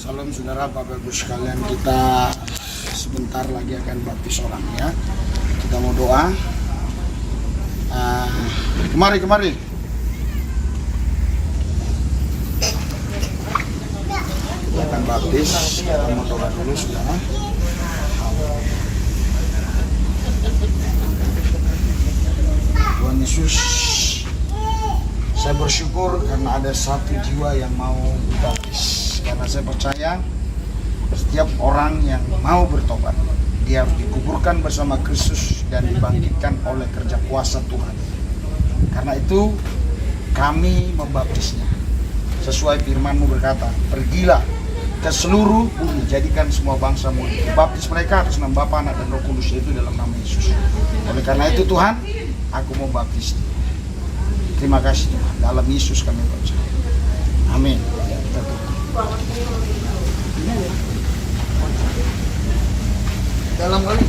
Salam saudara, Bapak Ibu sekalian, kita sebentar lagi akan baptis orang ya. Kita mau doa. Kemari. Kita akan baptis. Kita mau doa dulu saudara. Tuhan Yesus, saya bersyukur karena ada satu jiwa yang mau dibaptis. Karena saya percaya setiap orang yang mau bertobat, dia harus dikuburkan bersama Kristus dan dibangkitkan oleh kerja kuasa Tuhan. Karena itu kami membaptisnya. Sesuai firman-Mu berkata, pergilah ke seluruh bumi, jadikan semua bangsa murid. Baptis mereka atas nama Bapa, Anak, dan Roh Kudus, yaitu dalam nama Yesus. Oleh karena itu Tuhan, aku mau baptis. Terima kasih Tuhan, dalam Yesus kami percaya. Amin. Dalam kali.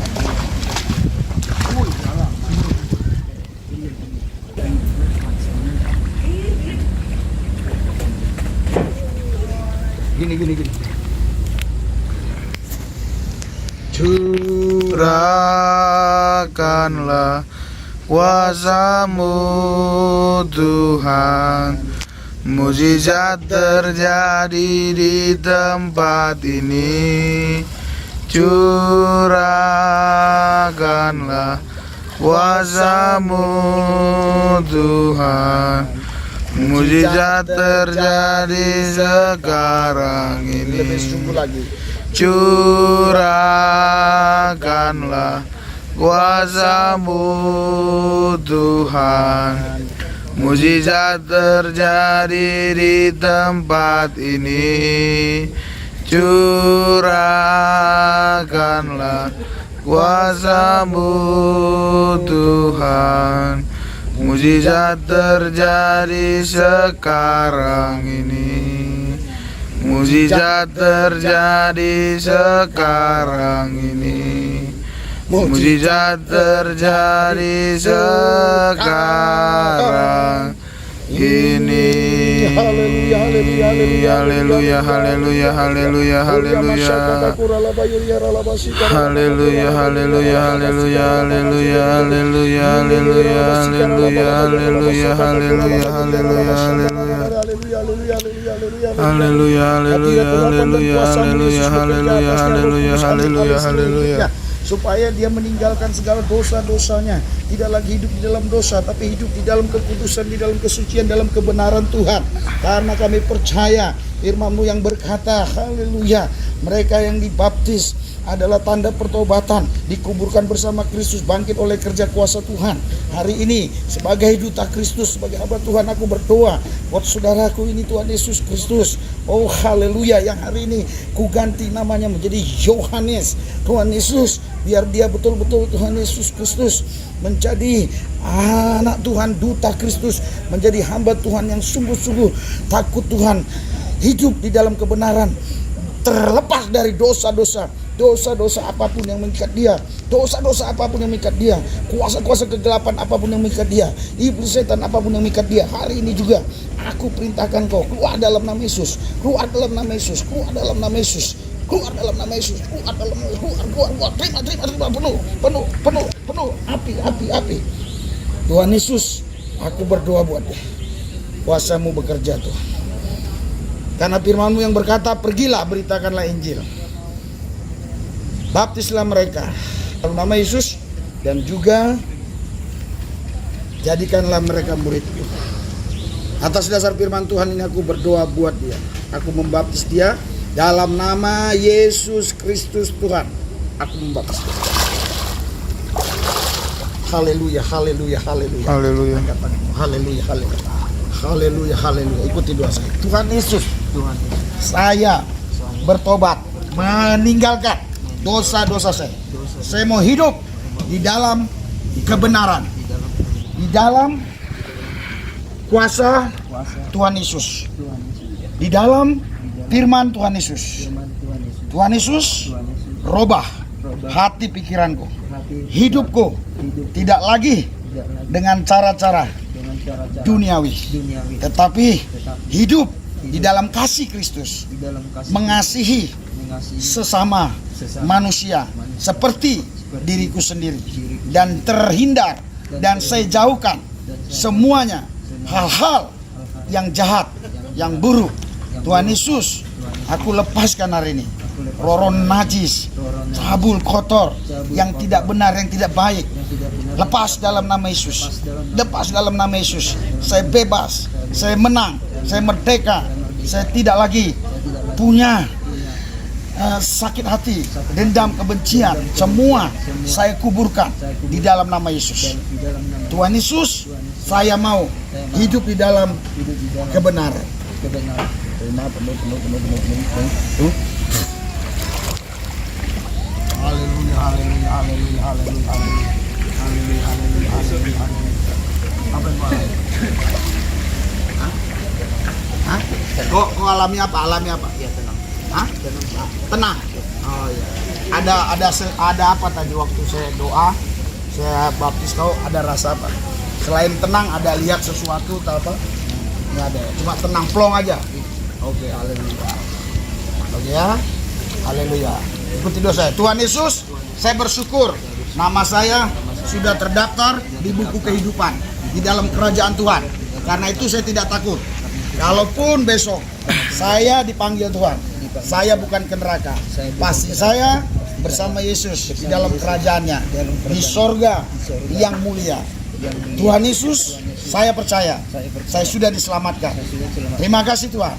Gini. Curahkanlah kuasa-Mu Tuhan, mujizat terjadi di tempat ini. Curahkanlah kuasa-Mu Tuhan, mujizat terjadi sekarang ini. Curahkanlah kuasa-Mu Tuhan, mujizat terjadi di tempat ini. Curahkanlah kuasa-Mu Tuhan, mujizat terjadi sekarang ini. Mujizat terjadi sekarang ini. Mujizat terjadi sekarang ini. Haleluya, haleluya, haleluya, haleluya, haleluya. Haleluya, haleluya, haleluya, haleluya, haleluya, haleluya, haleluya, haleluya, haleluya, haleluya, haleluya. Haleluya, haleluya, haleluya, haleluya, haleluya, haleluya, haleluya, haleluya. Supaya dia meninggalkan segala dosa-dosanya, tidak lagi hidup di dalam dosa, tapi hidup di dalam kekudusan, di dalam kesucian, dalam kebenaran Tuhan. Karena kami percaya firman-Mu yang berkata, haleluya, mereka yang dibaptis adalah tanda pertobatan, dikuburkan bersama Kristus, bangkit oleh kerja kuasa Tuhan. Hari ini sebagai duta Kristus, sebagai hamba Tuhan, aku berdoa buat saudaraku ini, Tuhan Yesus Kristus. Oh haleluya, yang hari ini ku ganti namanya menjadi Yohanes. Tuhan Yesus, biar dia betul-betul Tuhan Yesus Kristus menjadi anak Tuhan, duta Kristus, menjadi hamba Tuhan yang sungguh-sungguh takut Tuhan, hidup di dalam kebenaran, terlepas dari dosa-dosa apapun yang mengikat dia, dosa-dosa apapun yang mengikat dia, kuasa-kuasa kegelapan apapun yang mengikat dia, iblis setan apapun yang mengikat dia. Hari ini juga aku perintahkan kau keluar dalam nama Yesus, keluar dalam nama Yesus, keluar dalam nama Yesus, keluar dalam nama Yesus, keluar dalam nama Yesus, keluar, terima, penuh, api. Tuhan Yesus, aku berdoa buat dia, kuasa-Mu bekerja Tuhan. Karena firman-Mu yang berkata, pergilah beritakanlah Injil, baptislah mereka dalam nama Yesus, dan juga jadikanlah mereka murid-Mu. Atas dasar firman Tuhan ini aku berdoa buat dia, aku membaptis dia dalam nama Yesus Kristus Tuhan. Aku membaptis dia. Haleluya, haleluya, haleluya, haleluya, haleluya, haleluya, haleluya, haleluya. Ikuti doa saya. Tuhan Yesus, saya bertobat, meninggalkan dosa-dosa saya. Saya mau hidup di dalam kebenaran, di dalam kuasa Tuhan Yesus, di dalam firman Tuhan Yesus. Tuhan Yesus, robah hati pikiranku, hidupku tidak lagi dengan cara-cara duniawi, tetapi hidup di dalam kasih Kristus, mengasihi sesama manusia seperti diriku sendiri, dan terhindar dan saya jauhkan semuanya hal-hal yang jahat, yang buruk. Tuhan Yesus, aku lepaskan hari ini roh najis, cabul kotor, yang tidak benar, yang tidak baik. Lepas dalam nama Yesus. Lepas dalam nama Yesus. Saya bebas, saya menang, saya merdeka. Saya tidak lagi punya sakit hati, dendam, kebencian. Semua saya kuburkan di dalam nama Yesus. Tuhan Yesus, saya mau hidup di dalam kebenaran. Haleluya, haleluya, haleluya, haleluya, haleluya, haleluya, haleluya. Apa yang kau alami? Hah? Kau alami apa? Alami apa? Ya, tenang. Hah? Tenang. Oh iya. Ada apa tadi waktu saya doa, saya baptis kau, ada rasa apa? Selain tenang, ada lihat sesuatu atau apa? Nggak ada. Cuma tenang, plong aja. Oke, haleluya. Oke ya. Haleluya. Ikuti doa saya. Tuhan Yesus, saya bersyukur nama saya sudah terdaftar di buku kehidupan di dalam kerajaan Tuhan. Karena itu saya tidak takut. Kalaupun besok saya dipanggil Tuhan, saya bukan ke neraka. Pasti saya bersama Yesus di dalam kerajaannya, di sorga yang mulia. Tuhan Yesus, saya percaya saya sudah diselamatkan. Terima kasih Tuhan.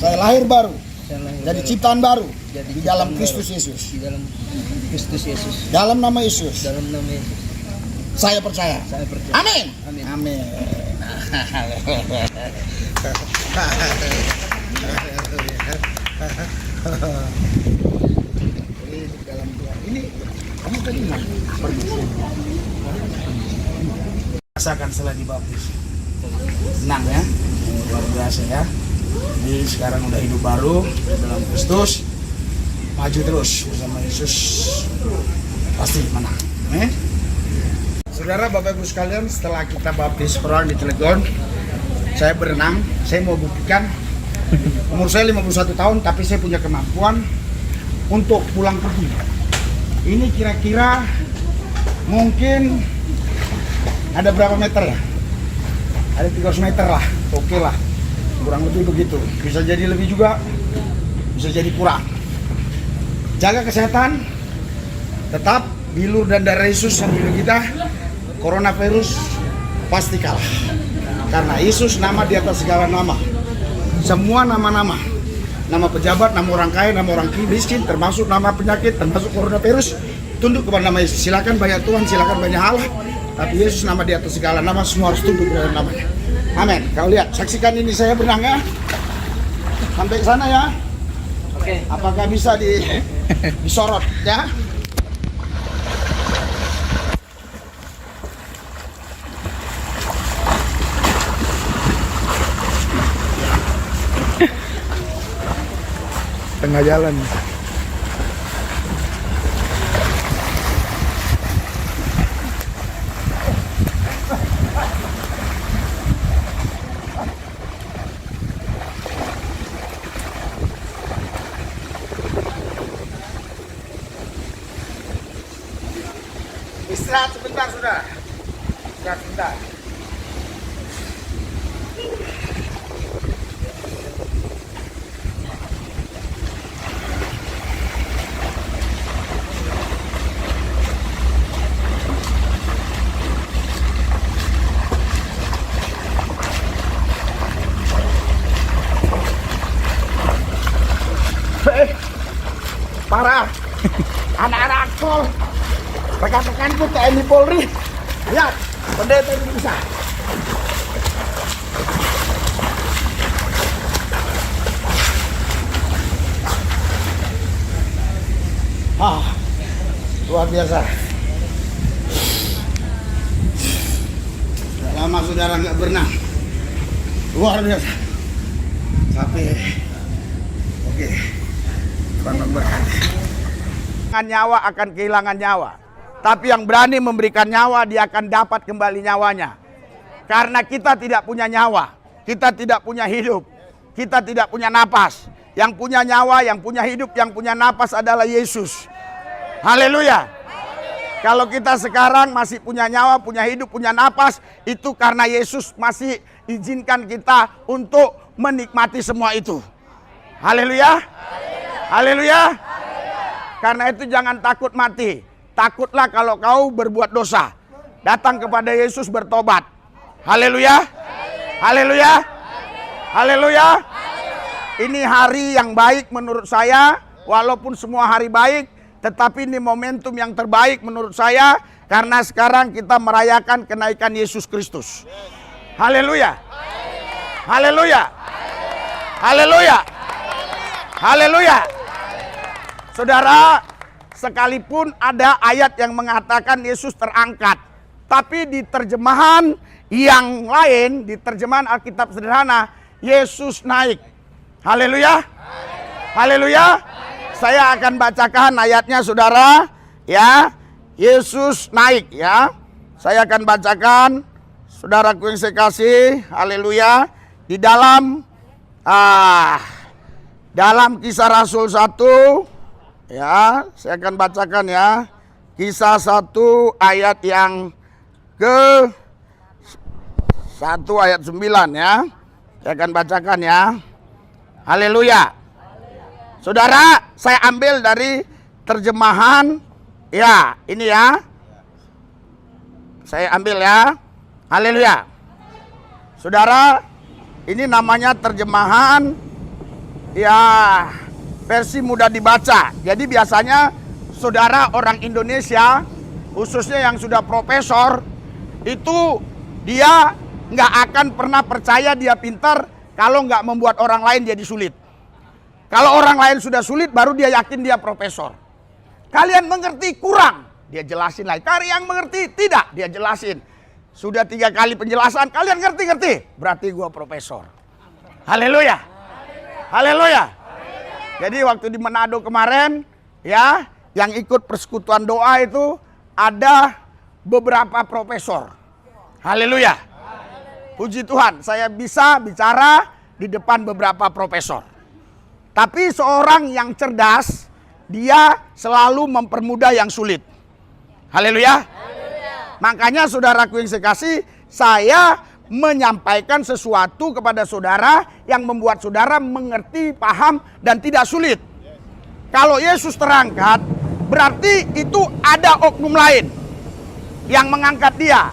Saya lahir baru, jadi ciptaan baru di dalam Kristus Yesus. Dalam nama Yesus. Saya percaya. Amin. Amin. Ini kamu tadi rasakan setelah dibaptis, senang ya, luar biasa ya. Jadi sekarang udah hidup baru dalam Kristus, maju terus bersama Yesus, pasti menang. Saudara, Bapak Ibu sekalian, setelah kita baptis orang di Cilegon, saya berenang. Saya mau buktikan, umur saya 51 tahun, tapi saya punya kemampuan untuk pulang pergi. Ini kira-kira mungkin ada berapa meter ya? Ada 300 meter lah, oke lah. Kurang lebih begitu. Bisa jadi lebih juga, bisa jadi kurang. Jaga kesehatan, tetap bilur dan darah Yesus yang hidup kita. Coronavirus pasti kalah. Karena Yesus nama di atas segala nama. Semua nama-nama. Nama pejabat, nama orang kaya, nama orang miskin, termasuk nama penyakit, termasuk coronavirus, tunduk kepada nama Yesus. Silakan banyak Tuhan, silakan banyak Allah. Tapi Yesus nama di atas segala nama, semua harus tunduk kepada namanya. Amin. Kau lihat, saksikan ini saya berenang ya. Sampai ke sana ya. Oke. Apakah bisa disorot ya? Tengah jalan. Istirahat sebentar, saudara. Istirahat sebentar. Parah. Anak-anak akpol, rekan-rekanku TNI Polri, lihat pendeta ini bisa. Luar biasa. Sudah lama saudara nggak berenang, luar biasa. Tapi oke. Nyawa akan kehilangan nyawa, tapi yang berani memberikan nyawa, dia akan dapat kembali nyawanya. Karena kita tidak punya nyawa, kita tidak punya hidup, kita tidak punya napas. Yang punya nyawa, yang punya hidup, yang punya napas adalah Yesus. Haleluya. Kalau kita sekarang masih punya nyawa, punya hidup, punya napas, itu karena Yesus masih izinkan kita untuk menikmati semua itu. Haleluya. Haleluya. Karena itu jangan takut mati. Takutlah kalau kau berbuat dosa. Datang kepada Yesus bertobat. Haleluya. Haleluya. Haleluya. Ini hari yang baik menurut saya. Walaupun semua hari baik, tetapi ini momentum yang terbaik menurut saya. Karena sekarang kita merayakan kenaikan Yesus Kristus. Haleluya. Haleluya. Haleluya. Haleluya. Saudara, sekalipun ada ayat yang mengatakan Yesus terangkat, tapi di terjemahan yang lain, di terjemahan Alkitab sederhana, Yesus naik. Haleluya. Haleluya. Saya akan bacakan ayatnya, saudara. Ya, Yesus naik, ya. Saya akan bacakan, saudaraku yang saya kasih. Haleluya. Di dalam Kisah Rasul 1, ya, saya akan bacakan ya. Kisah 1 ayat yang ke 1 ayat 9 ya. Saya akan bacakan ya. Haleluya. Saudara, saya ambil dari terjemahan, ya, ini ya. Saya ambil ya. Haleluya. Saudara, ini namanya terjemahan, ya, versi mudah dibaca. Jadi biasanya saudara orang Indonesia, khususnya yang sudah profesor, itu dia nggak akan pernah percaya dia pintar kalau nggak membuat orang lain jadi sulit. Kalau orang lain sudah sulit, baru dia yakin dia profesor. Kalian mengerti kurang, dia jelasin lagi. Kalian mengerti tidak, dia jelasin. Sudah 3 kali penjelasan, kalian ngerti, berarti gua profesor. Haleluya. Haleluya. Jadi waktu di Manado kemarin, ya, yang ikut persekutuan doa itu ada beberapa profesor. Haleluya. Puji Tuhan, saya bisa bicara di depan beberapa profesor. Tapi seorang yang cerdas, dia selalu mempermudah yang sulit. Haleluya. Makanya saudaraku yang saya kasih, saya menyampaikan sesuatu kepada saudara yang membuat saudara mengerti, paham, dan tidak sulit. Kalau Yesus terangkat, berarti itu ada oknum lain yang mengangkat dia.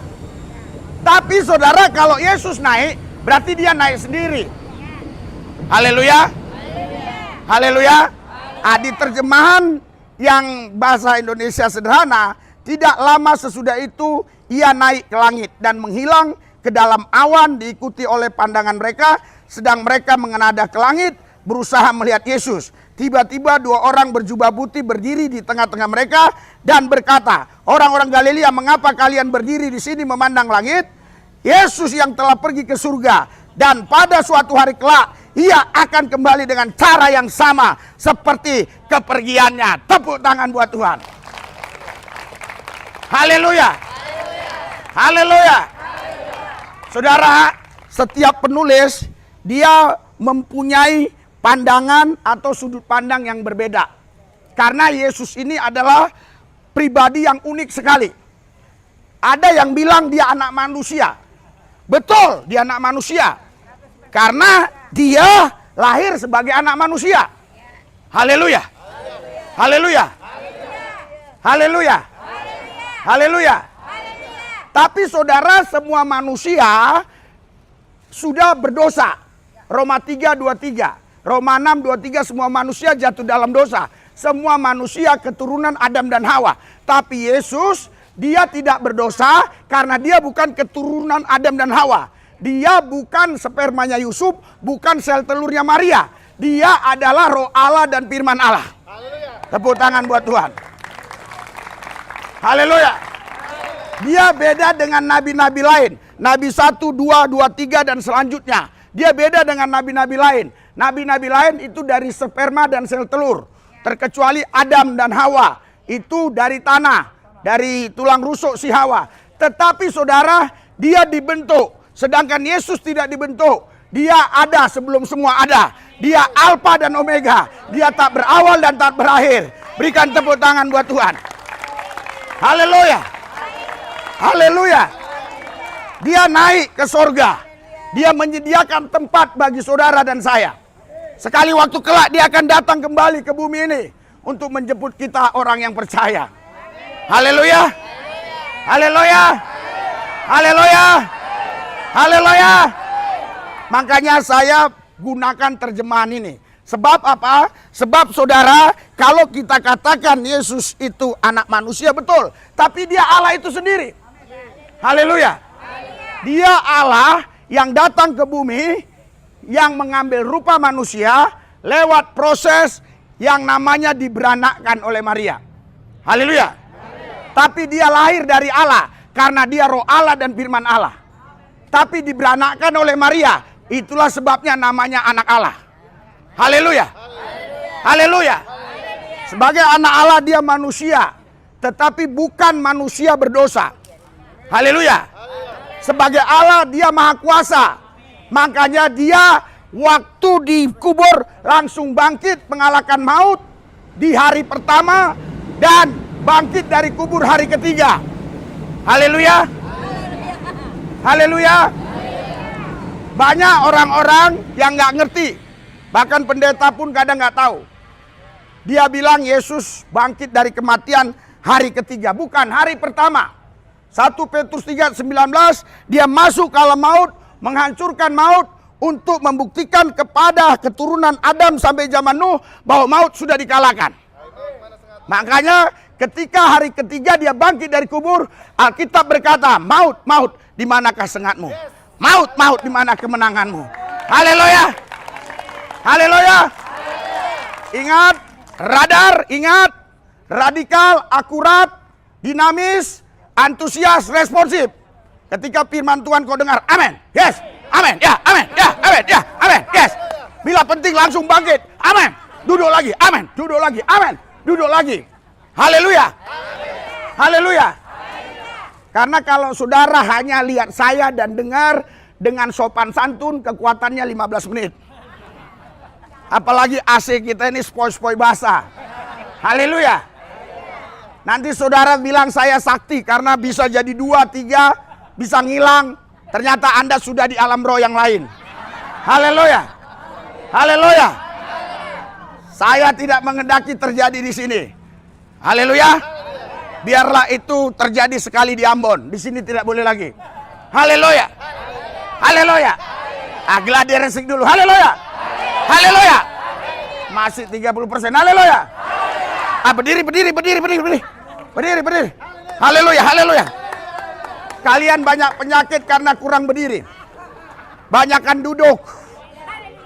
Tapi saudara, kalau Yesus naik, berarti dia naik sendiri. Haleluya. Haleluya. Di terjemahan yang bahasa Indonesia sederhana, tidak lama sesudah itu ia naik ke langit dan menghilang ke dalam awan, diikuti oleh pandangan mereka. Sedang mereka mengenadah ke langit, berusaha melihat Yesus. Tiba-tiba 2 orang berjubah putih berdiri di tengah-tengah mereka dan berkata, "Orang-orang Galilea, mengapa kalian berdiri di sini memandang langit? Yesus yang telah pergi ke surga, dan pada suatu hari kelak ia akan kembali dengan cara yang sama seperti kepergiannya." Tepuk tangan buat Tuhan. Haleluya. Haleluya. Saudara, setiap penulis dia mempunyai pandangan atau sudut pandang yang berbeda. Karena Yesus ini adalah pribadi yang unik sekali. Ada yang bilang dia anak manusia. Betul, dia anak manusia. Karena dia lahir sebagai anak manusia. Haleluya. Haleluya. Haleluya. Haleluya. Tapi saudara, semua manusia sudah berdosa. Roma 3:23. Roma 6:23, semua manusia jatuh dalam dosa. Semua manusia keturunan Adam dan Hawa. Tapi Yesus, dia tidak berdosa karena dia bukan keturunan Adam dan Hawa. Dia bukan spermanya Yusuf, bukan sel telurnya Maria. Dia adalah Roh Allah dan firman Allah. Tepuk tangan buat Tuhan. Haleluya. Dia beda dengan nabi-nabi lain. Nabi 1, 2, 2, 3 dan selanjutnya. Dia beda dengan nabi-nabi lain. Nabi-nabi lain itu dari sperma dan sel telur. Terkecuali Adam dan Hawa. Itu dari tanah. Dari tulang rusuk si Hawa. Tetapi saudara, dia dibentuk. Sedangkan Yesus tidak dibentuk. Dia ada sebelum semua ada. Dia Alfa dan Omega. Dia tak berawal dan tak berakhir. Berikan tepuk tangan buat Tuhan. Haleluya. Haleluya. Dia naik ke sorga. Dia menyediakan tempat bagi saudara dan saya. Sekali waktu kelak dia akan datang kembali ke bumi ini untuk menjemput kita orang yang percaya. Haleluya. Haleluya. Haleluya. Haleluya. Makanya saya gunakan terjemahan ini. Sebab apa? Sebab saudara, kalau kita katakan Yesus itu anak manusia, betul. Tapi dia Allah itu sendiri. Haleluya. Dia Allah yang datang ke bumi, yang mengambil rupa manusia lewat proses yang namanya diberanakkan oleh Maria. Haleluya. Tapi dia lahir dari Allah karena dia roh Allah dan firman Allah. Tapi diberanakkan oleh Maria. Itulah sebabnya namanya anak Allah. Haleluya. Haleluya. Sebagai anak Allah dia manusia, tetapi bukan manusia berdosa. Haleluya. Sebagai Allah dia maha kuasa. Makanya dia waktu dikubur langsung bangkit mengalahkan maut di hari pertama dan bangkit dari kubur hari ketiga. Haleluya. Haleluya. Banyak orang-orang yang nggak ngerti. Bahkan pendeta pun kadang nggak tahu. Dia bilang Yesus bangkit dari kematian hari ketiga. Bukan hari pertama. 1 Petrus 3:19 dia masuk ke alam maut, menghancurkan maut untuk membuktikan kepada keturunan Adam sampai zaman Nuh bahwa maut sudah dikalahkan. Makanya ketika hari ketiga dia bangkit dari kubur, Alkitab berkata, maut, maut, di manakah sengatmu? Maut, maut, di mana kemenanganmu? Haleluya. Haleluya. Ingat, radar, ingat, radikal, akurat, dinamis, antusias, responsif. Ketika firman Tuhan kau dengar, amin, yes, amin, ya, amin, ya, amin, ya, amin, yes. Bila penting langsung bangkit, amin, duduk lagi, amin, duduk lagi, amin, duduk lagi. Haleluya. Haleluya. Karena kalau saudara hanya lihat saya dan dengar dengan sopan santun, kekuatannya 15 menit. Apalagi AC kita ini spoi-spoi basah. Haleluya. Nanti saudara bilang saya sakti karena bisa jadi 2, 3, bisa ngilang. Ternyata Anda sudah di alam roh yang lain. Haleluya. Haleluya. Saya tidak mengendaki terjadi di sini. Haleluya. Biarlah itu terjadi sekali di Ambon. Di sini tidak boleh lagi. Haleluya. Haleluya. Gladi resik dulu. Haleluya. Haleluya. Masih 30%. Haleluya. Berdiri. Berdiri. Haleluya. Haleluya. Kalian banyak penyakit karena kurang berdiri. Banyakan duduk.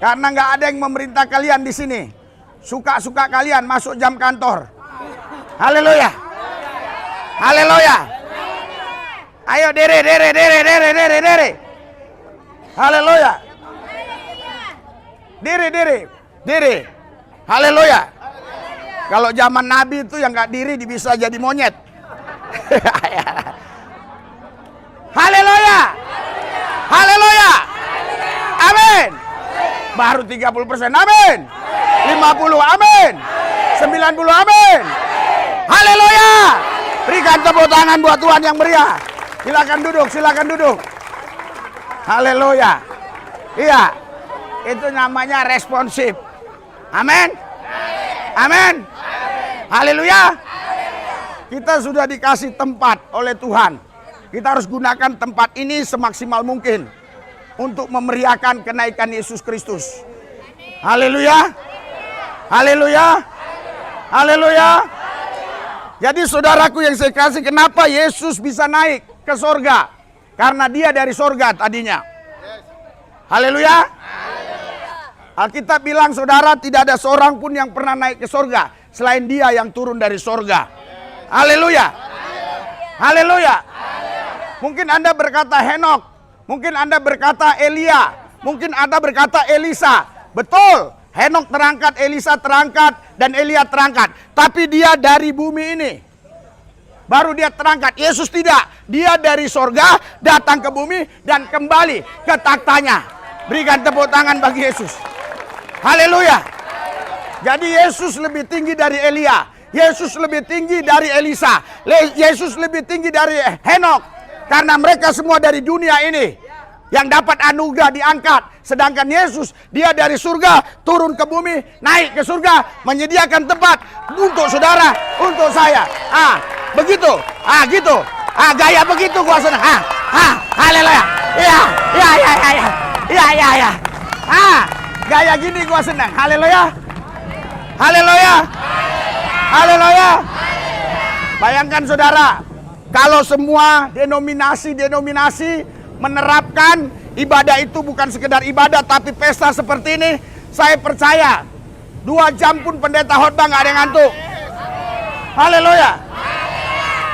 Karena nggak ada yang memerintah kalian di sini. Suka-suka kalian masuk jam kantor. Haleluya. Haleluya. Ayo diri. Haleluya. Diri. Haleluya. Kalau zaman Nabi itu yang nggak diri bisa jadi monyet. Haleluya. Haleluya. Amin. Baru 30%. Amin. 50. Amin. 90. Amin. Haleluya. Berikan tepuk tangan buat Tuhan yang meriah. Silakan duduk. Haleluya. Iya. Itu namanya responsif. Amin. Amin. Haleluya. Kita sudah dikasih tempat oleh Tuhan. Kita harus gunakan tempat ini semaksimal mungkin untuk memeriahkan kenaikan Yesus Kristus. Haleluya. Haleluya. Haleluya. Jadi saudaraku yang saya kasih, kenapa Yesus bisa naik ke sorga? Karena dia dari sorga tadinya. Haleluya. Alkitab bilang saudara tidak ada seorang pun yang pernah naik ke sorga selain dia yang turun dari sorga. Haleluya. Haleluya. Mungkin Anda berkata Henok, mungkin Anda berkata Elia, mungkin Anda berkata Elisa. Betul, Henok terangkat, Elisa terangkat, dan Elia terangkat. Tapi dia dari bumi ini. Baru dia terangkat. Yesus tidak. Dia dari sorga datang ke bumi dan kembali ke taktanya. Berikan tepuk tangan bagi Yesus. Haleluya. Jadi Yesus lebih tinggi dari Elia. Yesus lebih tinggi dari Elisa. Yesus lebih tinggi dari Henok. Karena mereka semua dari dunia ini yang dapat anugerah diangkat. Sedangkan Yesus, dia dari surga turun ke bumi, naik ke surga, menyediakan tempat untuk saudara, untuk saya. Begitu. Gitu. Gaya begitu gua senang. Haleluya. Iya. Gaya gini gua senang. Haleluya. Bayangkan saudara, kalau semua denominasi menerapkan ibadah itu bukan sekedar ibadah tapi pesta seperti ini, saya percaya 2 jam pun pendeta khotbah nggak ada yang ngantuk. Haleluya.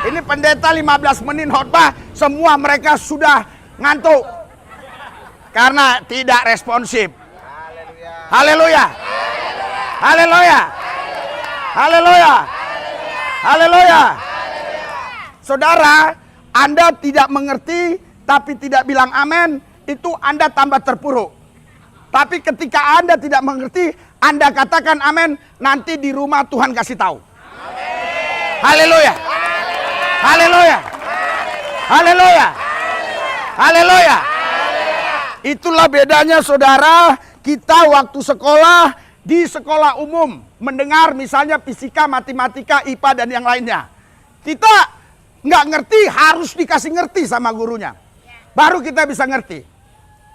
Ini pendeta 15 menit khotbah, semua mereka sudah ngantuk karena tidak responsif. Haleluya. Saudara, Anda tidak mengerti tapi tidak bilang amin, itu Anda tambah terpuruk. Tapi ketika Anda tidak mengerti, Anda katakan amin, nanti di rumah Tuhan kasih tahu. Haleluya. Itulah bedanya saudara, kita waktu sekolah, di sekolah umum, mendengar misalnya fisika, matematika, IPA dan yang lainnya. Kita nggak ngerti, harus dikasih ngerti sama gurunya. Baru kita bisa ngerti.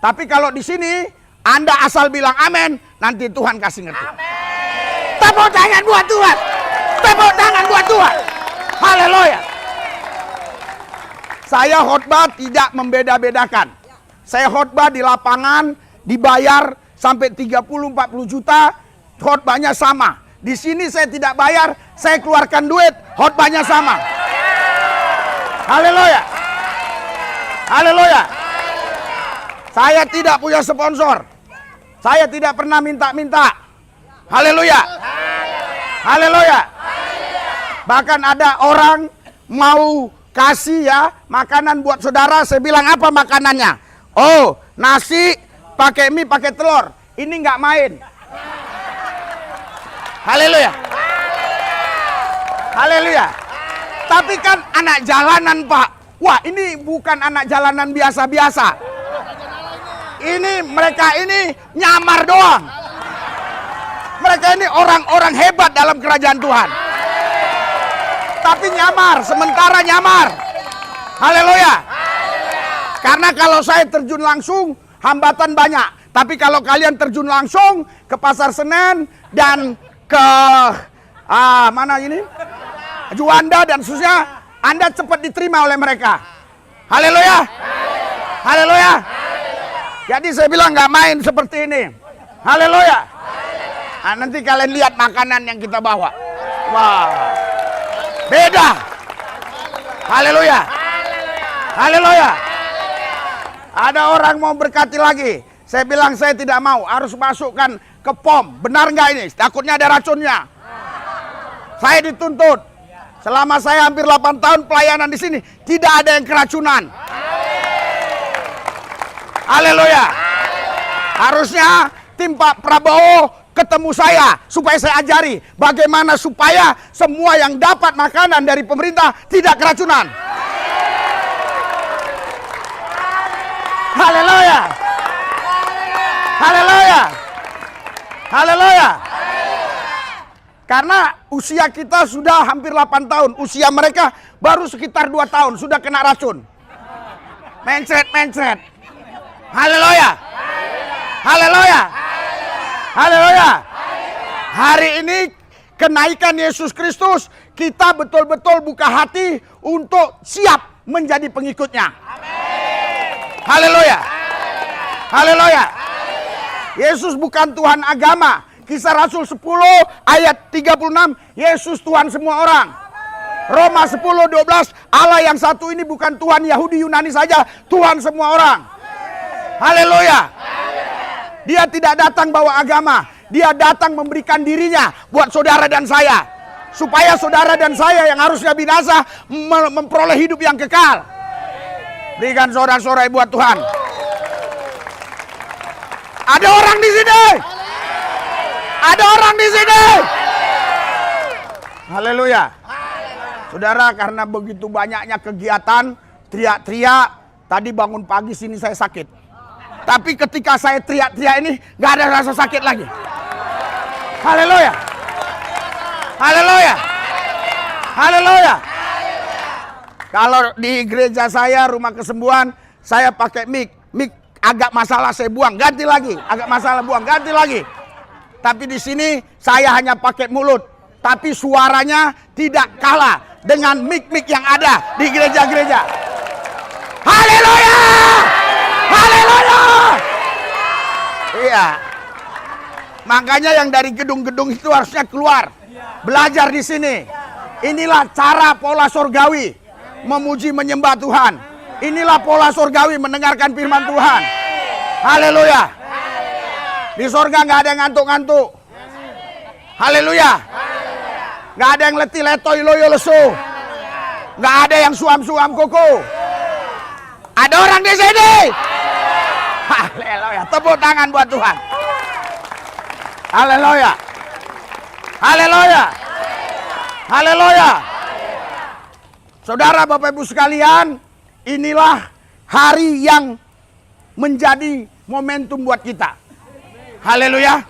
Tapi kalau di sini, Anda asal bilang amin, nanti Tuhan kasih ngerti. Tepuk tangan buat Tuhan. Tepuk tangan buat Tuhan. Haleluya. Saya khotbah tidak membeda-bedakan. Saya khotbah di lapangan, dibayar sampai 30-40 juta, khotbahnya sama. Di sini saya tidak bayar, saya keluarkan duit, khotbahnya sama. Haleluya. Saya tidak punya sponsor. Saya tidak pernah minta-minta. Haleluya. Bahkan ada orang mau kasih makanan buat saudara, saya bilang apa makanannya? Oh, nasi pakai mie pakai telur. Ini nggak main. Haleluya. Tapi kan anak jalanan, Pak. Wah, ini bukan anak jalanan biasa-biasa. Mereka ini nyamar doang. Mereka ini orang-orang hebat dalam kerajaan Tuhan. Tapi nyamar, sementara nyamar. Haleluya. Karena kalau saya terjun langsung, hambatan banyak. Tapi kalau kalian terjun langsung ke Pasar Senen dan ke mana ini? Juanda dan seterusnya, Anda cepat diterima oleh mereka. Haleluya. Jadi saya bilang nggak main seperti ini. Haleluya. Nanti kalian lihat makanan yang kita bawa. Wah. Beda. Haleluya. Ada orang mau berkati lagi. Saya bilang saya tidak mau, harus masukkan ke POM. Benar nggak ini? Takutnya ada racunnya. Saya dituntut. Selama saya hampir 8 tahun pelayanan di sini, tidak ada yang keracunan. Haleluya. Harusnya tim Pak Prabowo ketemu saya supaya saya ajari bagaimana supaya semua yang dapat makanan dari pemerintah tidak keracunan. Haleluya. Karena usia kita sudah hampir 8 tahun, usia mereka baru sekitar 2 tahun sudah kena racun. Mencret. Haleluya. Hari ini kenaikan Yesus Kristus, kita betul-betul buka hati untuk siap menjadi pengikutnya. Haleluya. Yesus bukan Tuhan agama. Kisah Rasul 10 ayat 36, Yesus Tuhan semua orang. Roma 10:12, Allah yang satu ini bukan Tuhan Yahudi Yunani saja, Tuhan semua orang. Haleluya. Dia tidak datang bawa agama, dia datang memberikan dirinya buat saudara dan saya. Supaya saudara dan saya yang harusnya binasa memperoleh hidup yang kekal. Berikan sorak-sorai buat Tuhan. Ada orang di sini. Ada orang di sini. Haleluya. Saudara, karena begitu banyaknya kegiatan, teriak-teriak, tadi bangun pagi sini saya sakit. Tapi ketika saya teriak-teriak ini, gak ada rasa sakit lagi. Haleluya. Haleluya. Haleluya. Kalau di gereja saya, rumah kesembuhan, saya pakai mic. Mic agak masalah saya buang, ganti lagi. Agak masalah buang, ganti lagi. Tapi di sini saya hanya pakai mulut. Tapi suaranya tidak kalah dengan mic-mic yang ada di gereja-gereja. Haleluya! Haleluya! Iya. Makanya yang dari gedung-gedung itu harusnya keluar. Belajar di sini. Inilah cara pola surgawi memuji menyembah Tuhan. Inilah pola surgawi mendengarkan firman Tuhan. Haleluya. Di surga nggak ada yang ngantuk-ngantuk. Haleluya. Nggak ada yang letih letoy loyo lesu. Nggak ada yang suam-suam koko. Ada orang di sini. Haleluya. Tepuk tangan buat Tuhan. Haleluya. Haleluya. Haleluya. Saudara, Bapak Ibu sekalian, inilah hari yang menjadi momentum buat kita. Haleluya.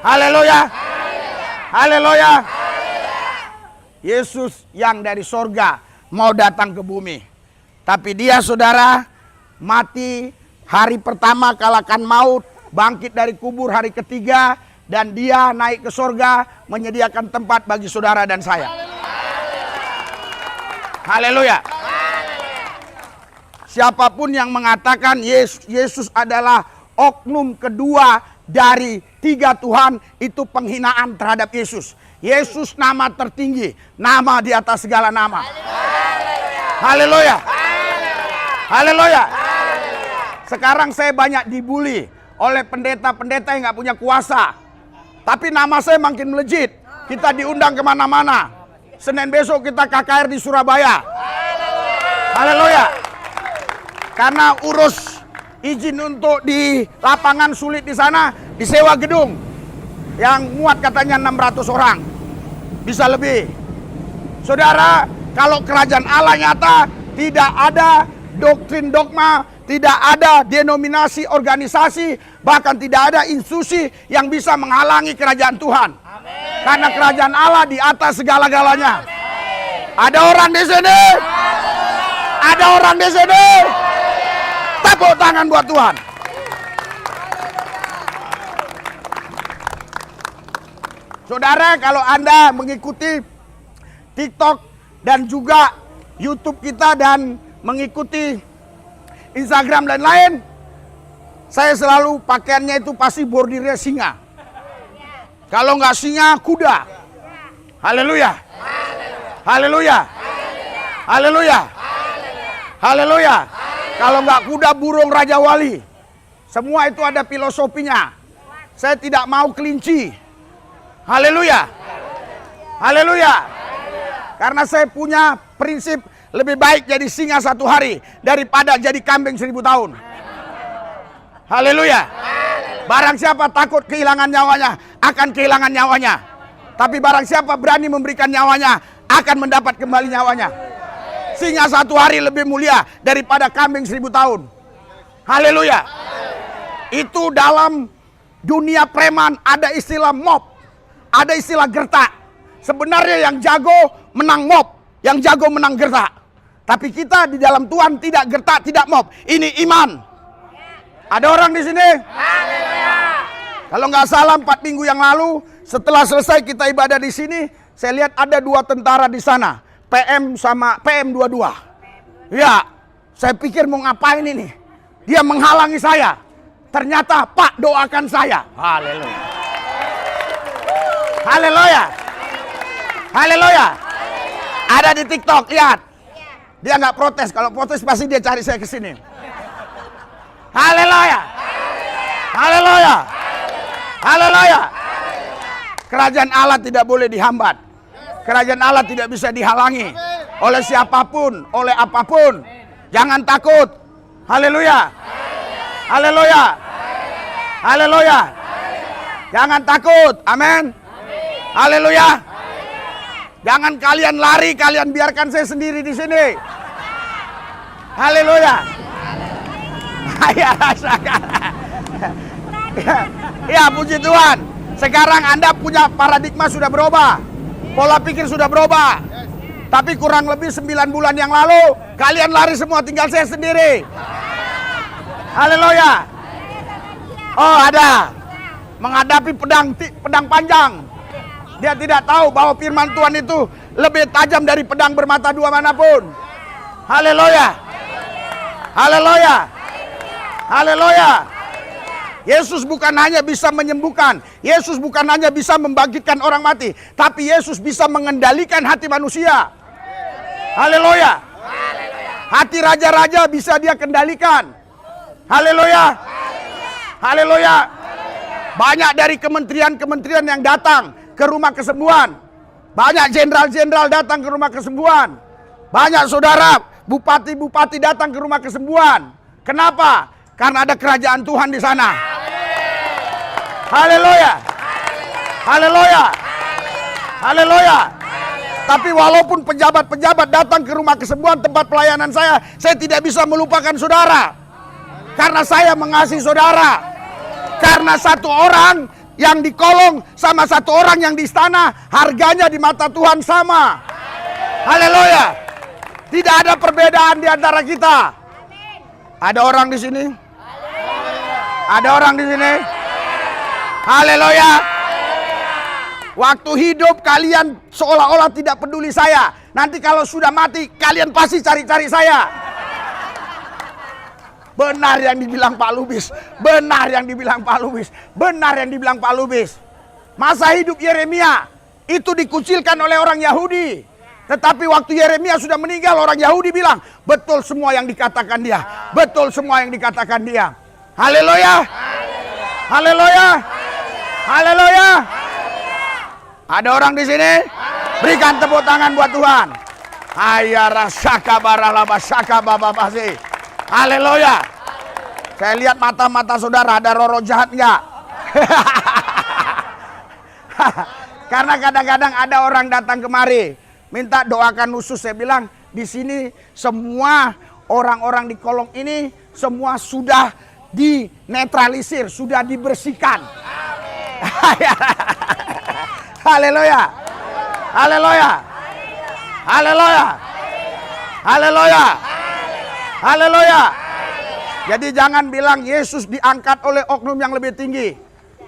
Haleluya. Haleluya. Yesus yang dari sorga mau datang ke bumi. Tapi dia, saudara, mati hari pertama kalahkan maut, bangkit dari kubur hari ketiga, dan dia naik ke sorga menyediakan tempat bagi saudara dan saya. Haleluya. Siapapun yang mengatakan Yesus adalah oknum kedua dari 3 Tuhan, itu penghinaan terhadap Yesus. Yesus nama tertinggi, nama di atas segala nama. Haleluya. Haleluya. Sekarang saya banyak dibully oleh pendeta-pendeta yang gak punya kuasa. Tapi nama saya makin melejit. Kita diundang kemana-mana. Senin besok kita KKR di Surabaya. Haleluya. Karena urus izin untuk di lapangan sulit di sana, disewa gedung. Yang muat katanya 600 orang. Bisa lebih. Saudara, kalau kerajaan Allah nyata, tidak ada doktrin dogma, tidak ada denominasi, organisasi, bahkan tidak ada institusi yang bisa menghalangi kerajaan Tuhan. Amen. Karena kerajaan Allah di atas segala-galanya. Ada orang di sini. Ada orang di sini. Tepuk tangan buat Tuhan. Saudara, kalau Anda mengikuti TikTok dan juga YouTube kita dan mengikuti Instagram dan lain, saya selalu pakaiannya itu pasti bordirnya singa. Kalau nggak singa, kuda. Haleluya. Haleluya. Haleluya. Haleluya. Kalau nggak kuda, burung Raja Wali. Semua itu ada filosofinya. Saya tidak mau kelinci. Haleluya. Haleluya. Karena saya punya prinsip lebih baik jadi singa 1 hari daripada jadi kambing 1000 tahun. Haleluya. Barang siapa takut kehilangan nyawanya, akan kehilangan nyawanya. Tapi barang siapa berani memberikan nyawanya, akan mendapat kembali nyawanya. Singa 1 hari lebih mulia daripada kambing 1000 tahun. Haleluya. Itu dalam dunia preman ada istilah mob. Ada istilah gertak. Sebenarnya yang jago menang mob, yang jago menang gertak. Tapi kita di dalam Tuhan tidak gertak, tidak mob. Ini iman. Ada orang di sini? Haleluya. Kalau nggak salah 4 minggu yang lalu, setelah selesai kita ibadah di sini, saya lihat ada 2 tentara di sana, PM sama PM22. Ya, saya pikir mau ngapain ini? Dia menghalangi saya. Ternyata Pak doakan saya. Haleluya. Haleluya. Haleluya. Ada di TikTok, lihat. Dia nggak protes. Kalau protes pasti dia cari saya ke sini. Haleluya. Haleluya. Haleluya. Kerajaan Allah tidak boleh dihambat. Kerajaan Allah tidak bisa dihalangi oleh siapapun, oleh apapun. Jangan takut. Haleluya. Haleluya. Haleluya. Jangan takut. Amin. Haleluya. Jangan kalian lari, kalian biarkan saya sendiri di sini. Haleluya. Ya, puji Tuhan. Sekarang Anda punya paradigma sudah berubah. Pola pikir sudah berubah. Tapi kurang lebih 9 bulan yang lalu, kalian lari semua, tinggal saya sendiri. Haleluya. Oh, ada. Menghadapi pedang panjang. Dia tidak tahu bahwa firman Tuhan itu lebih tajam dari pedang bermata dua manapun. Haleluya. Haleluya. Haleluya. Yesus bukan hanya bisa menyembuhkan, Yesus bukan hanya bisa membangkitkan orang mati, tapi Yesus bisa mengendalikan hati manusia. Haleluya. Hati raja-raja bisa dia kendalikan. Haleluya. Haleluya. Banyak dari kementerian-kementerian yang datang ke rumah kesembuhan. Banyak jenderal-jenderal datang ke rumah kesembuhan. Banyak saudara, bupati-bupati datang ke rumah kesembuhan. Kenapa? Karena ada kerajaan Tuhan di sana. Haleluya. Haleluya. Haleluya. Tapi walaupun pejabat-pejabat datang ke rumah kesembuhan tempat pelayanan saya tidak bisa melupakan saudara. Karena saya mengasihi saudara. Karena satu orang yang di kolong sama satu orang yang di istana, harganya di mata Tuhan sama. Haleluya. Tidak ada perbedaan di antara kita. Ada orang di sini? Ada orang di sini? Haleluya. Waktu hidup kalian seolah-olah tidak peduli saya. Nanti kalau sudah mati, kalian pasti cari-cari saya. Benar yang dibilang Pak Lubis. Benar yang dibilang Pak Lubis. Benar yang dibilang Pak Lubis. Masa hidup Yeremia itu dikucilkan oleh orang Yahudi. Tetapi waktu Yeremia sudah meninggal, orang Yahudi bilang, betul semua yang dikatakan dia. Betul semua yang dikatakan dia. Haleluya. Haleluya. Haleluya. Ada orang di sini? Berikan tepuk tangan buat Tuhan. Ayara syaka baralaba syaka bababasi. Haleluya. Saya lihat mata-mata saudara, ada roh jahat enggak? Karena kadang-kadang ada orang datang kemari minta doakan khusus. Saya bilang di sini semua orang-orang di kolong ini semua sudah dinetralisir, sudah dibersihkan. Haleluya. Haleluya. Haleluya. Haleluya. Haleluya. Jadi jangan bilang Yesus diangkat oleh oknum yang lebih tinggi.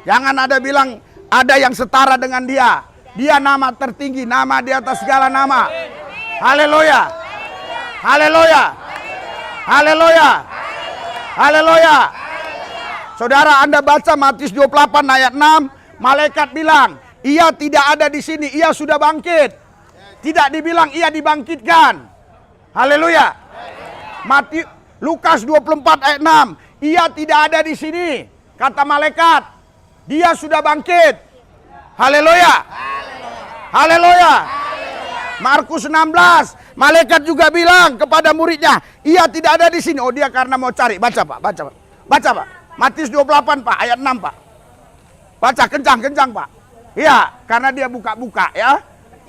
Jangan ada bilang ada yang setara dengan dia. Dia nama tertinggi, nama di atas segala nama. Haleluya. Haleluya. Haleluya. Haleluya. Saudara, Anda baca Matius 28 ayat 6, malaikat bilang, ia tidak ada di sini, ia sudah bangkit. Tidak dibilang ia dibangkitkan. Haleluya. Lukas 24 ayat 6, ia tidak ada di sini, kata malaikat. Dia sudah bangkit. Haleluya. Haleluya. Markus 16, malaikat juga bilang kepada muridnya, ia tidak ada di sini. Oh, dia karena mau cari. Baca Pak, baca Pak. Baca Pak. Matius 28 Pak, ayat 6 Pak. Baca kencang-kencang Pak. Iya, karena dia buka-buka ya.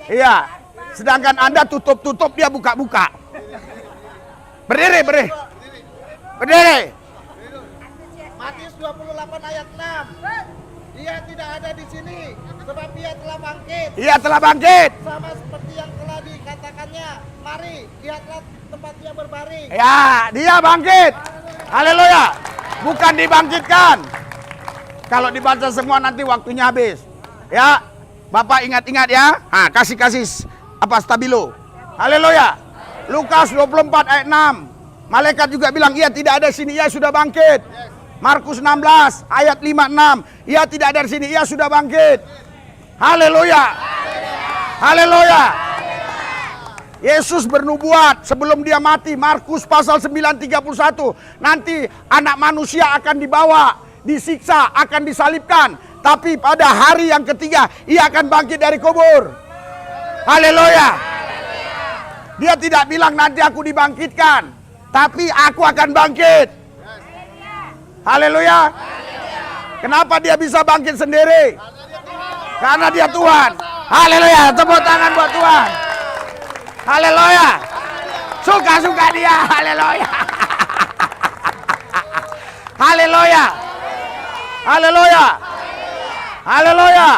Iya. Sedangkan Anda tutup-tutup, dia buka-buka. Berdiri, berdiri. Berdiri. Matius 28 ayat 6. Dia tidak ada di sini sebab ia telah bangkit. Ia telah bangkit. Sama seperti yang telah dikatakannya. Mari, lihatlah tempat dia berbaring. Ya, dia bangkit. Haleluya. Bukan dibangkitkan. Kalau dibaca semua nanti waktunya habis. Ya, Bapak ingat-ingat ya. Ah, kasih apa stabilo. Haleluya. Lukas 24 ayat 6. Malaikat juga bilang ia tidak ada di sini, ia sudah bangkit. Markus 16 ayat 5-6. Ia tidak ada di sini, ia sudah bangkit. Haleluya. Haleluya. Yesus bernubuat sebelum dia mati. Markus pasal 9:31. Nanti anak manusia akan dibawa, disiksa, akan disalibkan. Tapi pada hari yang ketiga ia akan bangkit dari kubur. Haleluya. Dia tidak bilang nanti aku dibangkitkan, tapi aku akan bangkit. Haleluya. Kenapa dia bisa bangkit sendiri? Karena dia Tuhan. Haleluya, tepuk tangan buat Tuhan. Haleluya. Suka-suka dia. Haleluya. Haleluya. Haleluya. Haleluya.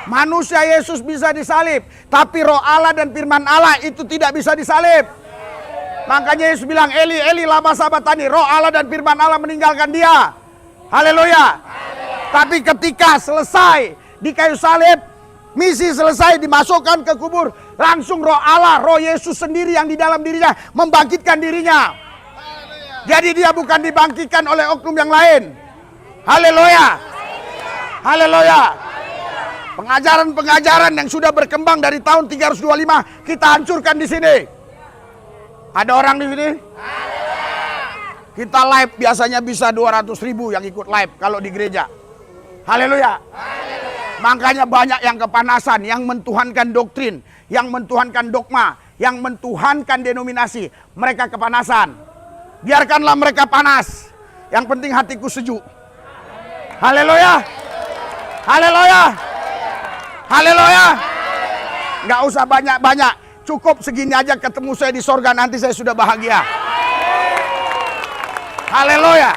Manusia Yesus bisa disalib, tapi Roh Allah dan firman Allah itu tidak bisa disalib. Makanya Yesus bilang, Eli, Eli, lama sabatani. Roh Allah dan firman Allah meninggalkan dia. Haleluya. Tapi ketika selesai di kayu salib, misi selesai, dimasukkan ke kubur, langsung Roh Allah, Roh Yesus sendiri yang di dalam dirinya membangkitkan dirinya. Jadi dia bukan dibangkitkan oleh oknum yang lain. Haleluya. Haleluya. Pengajaran-pengajaran yang sudah berkembang dari tahun 325 kita hancurkan di sini. Ada orang di sini? Kita live biasanya bisa 200.000 yang ikut live kalau di gereja. Haleluya. Makanya banyak yang kepanasan, yang mentuhankan doktrin, yang mentuhankan dogma, yang mentuhankan denominasi. Mereka kepanasan. Biarkanlah mereka panas. Yang penting hatiku sejuk. Haleluya. Haleluya. Haleluya. Nggak usah banyak-banyak. Cukup segini aja ketemu saya di sorga, nanti saya sudah bahagia. Haleluya.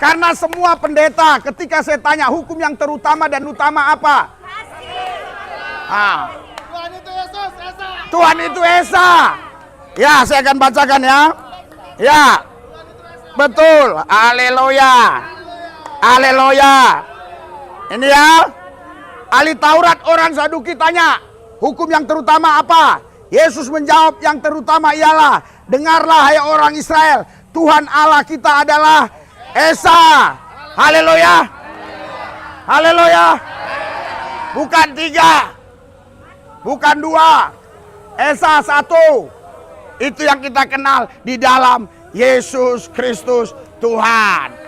Karena semua pendeta ketika saya tanya hukum yang terutama dan utama apa? Tuhan itu Yesus, Esa. Tuhan itu Esa. Ya, saya akan bacakan ya. Ya. Betul. Haleluya. Haleluya. Ini ya. Ahli Taurat orang Saduki tanya, hukum yang terutama apa? Yesus menjawab, yang terutama ialah, dengarlah hai orang Israel, Tuhan Allah kita adalah Esa. Haleluya. Haleluya. Bukan 3, bukan 2, Esa 1. Itu yang kita kenal di dalam Yesus Kristus Tuhan.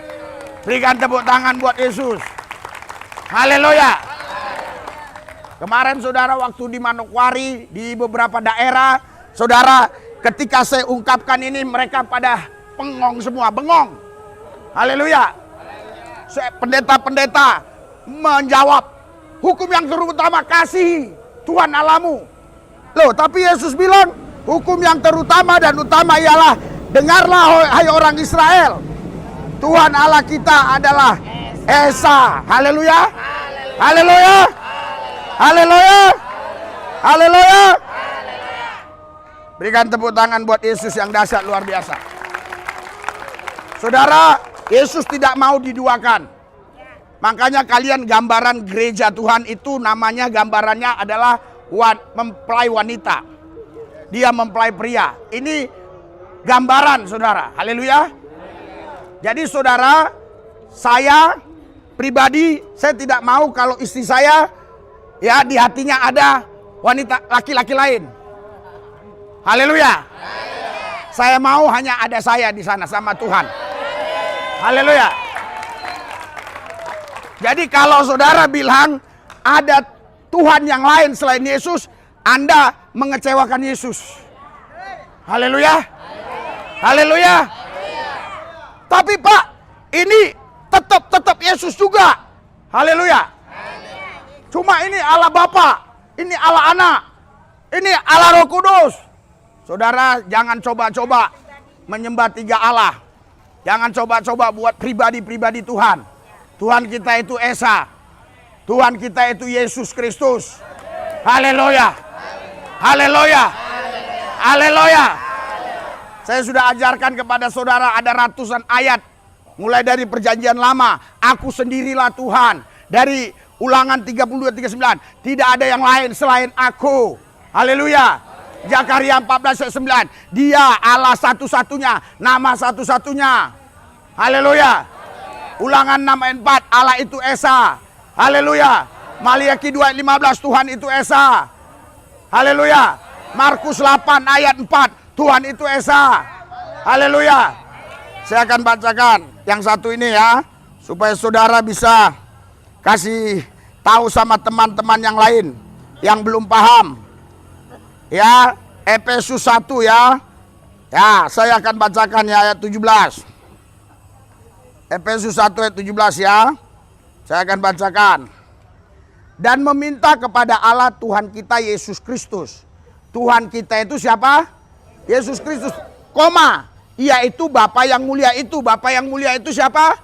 Berikan tepuk tangan buat Yesus. Haleluya. Kemarin saudara waktu di Manokwari, di beberapa daerah, saudara ketika saya ungkapkan ini mereka pada pengong semua, bengong. Haleluya. Pendeta-pendeta menjawab, hukum yang terutama kasih Tuhan Allahmu. Loh, tapi Yesus bilang, hukum yang terutama dan utama ialah, dengarlah hai orang Israel, Tuhan Allah kita adalah Esa. Haleluya. Haleluya. Haleluya. Haleluya. Berikan tepuk tangan buat Yesus yang dahsyat luar biasa. Saudara, Yesus tidak mau diduakan. Makanya kalian gambaran gereja Tuhan itu namanya, gambarannya adalah mempelai wanita. Dia mempelai pria. Ini gambaran saudara. Haleluya. Jadi saudara, saya pribadi, saya tidak mau kalau istri saya ya di hatinya ada wanita laki-laki lain. Haleluya. Saya mau hanya ada saya di sana sama Tuhan. Haleluya. Jadi kalau saudara bilang ada Tuhan yang lain selain Yesus, Anda mengecewakan Yesus. Haleluya. Haleluya. Tapi Pak, ini tetap Yesus juga. Haleluya. Cuma ini Allah Bapa, ini Allah Anak, ini Allah Roh Kudus. Saudara, jangan coba-coba menyembah 3 Allah. Jangan coba-coba buat pribadi-pribadi Tuhan. Tuhan kita itu Esa. Tuhan kita itu Yesus Kristus. Haleluya. Haleluya. Haleluya. Saya sudah ajarkan kepada saudara ada ratusan ayat. Mulai dari perjanjian lama, aku sendirilah Tuhan. Dari Ulangan 32:39, tidak ada yang lain selain aku. Haleluya. Zakaria 14:9, dia Allah satu-satunya, nama satu-satunya. Haleluya. Ulangan 6:4, Allah itu Esa. Haleluya. Maliaki 2:15, Tuhan itu Esa. Haleluya. Markus 8 ayat 4, Tuhan itu Esa. Haleluya. Saya akan bacakan yang satu ini ya, supaya saudara bisa kasih tahu sama teman-teman yang lain yang belum paham. Ya, Efesus 1 ya. Ya, saya akan bacakan ya ayat 17. Efesus 1 ayat 17 ya. Saya akan bacakan. Dan meminta kepada Allah Tuhan kita Yesus Kristus. Tuhan kita itu siapa? Yesus Kristus, koma. Yaitu Bapa yang mulia itu. Bapa yang mulia itu siapa?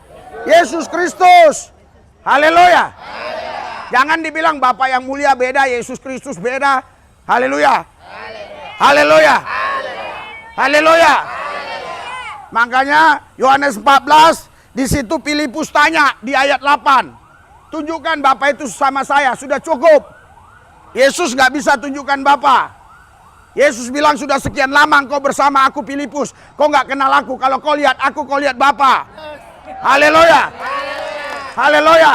Yesus Kristus. Haleluya. Jangan dibilang Bapa yang mulia beda, Yesus Kristus beda. Haleluya. Haleluya. Haleluya. Makanya Yohanes 14 di situ Filipus tanya di ayat 8. Tunjukkan Bapa itu sama saya, sudah cukup. Yesus nggak bisa tunjukkan Bapa. Yesus bilang sudah sekian lama engkau bersama aku Filipus, kau nggak kenal aku. Kalau kau lihat aku, kau lihat Bapa. Haleluya. Haleluya.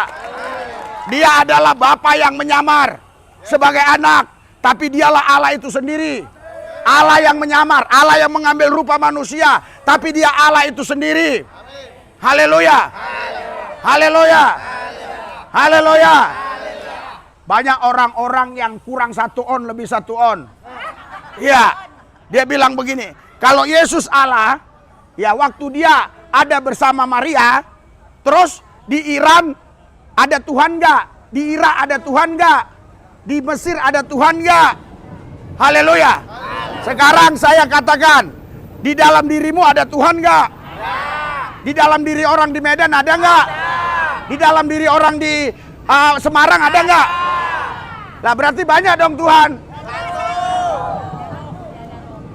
Dia adalah Bapa yang menyamar sebagai anak, tapi dialah Allah itu sendiri. Allah yang menyamar, Allah yang mengambil rupa manusia, tapi dia Allah itu sendiri. Haleluya. Haleluya. Haleluya. Banyak orang-orang yang kurang 1 on lebih 1 on. Iya, dia bilang begini, kalau Yesus Allah, ya waktu dia ada bersama Maria, terus di Iran ada Tuhan nggak? Di Irak ada Tuhan nggak? Di Mesir ada Tuhan nggak? Haleluya. Sekarang saya katakan, di dalam dirimu ada Tuhan nggak? Di dalam diri orang di Medan ada nggak? Di dalam diri orang di Semarang ada nggak? Lah berarti banyak dong Tuhan.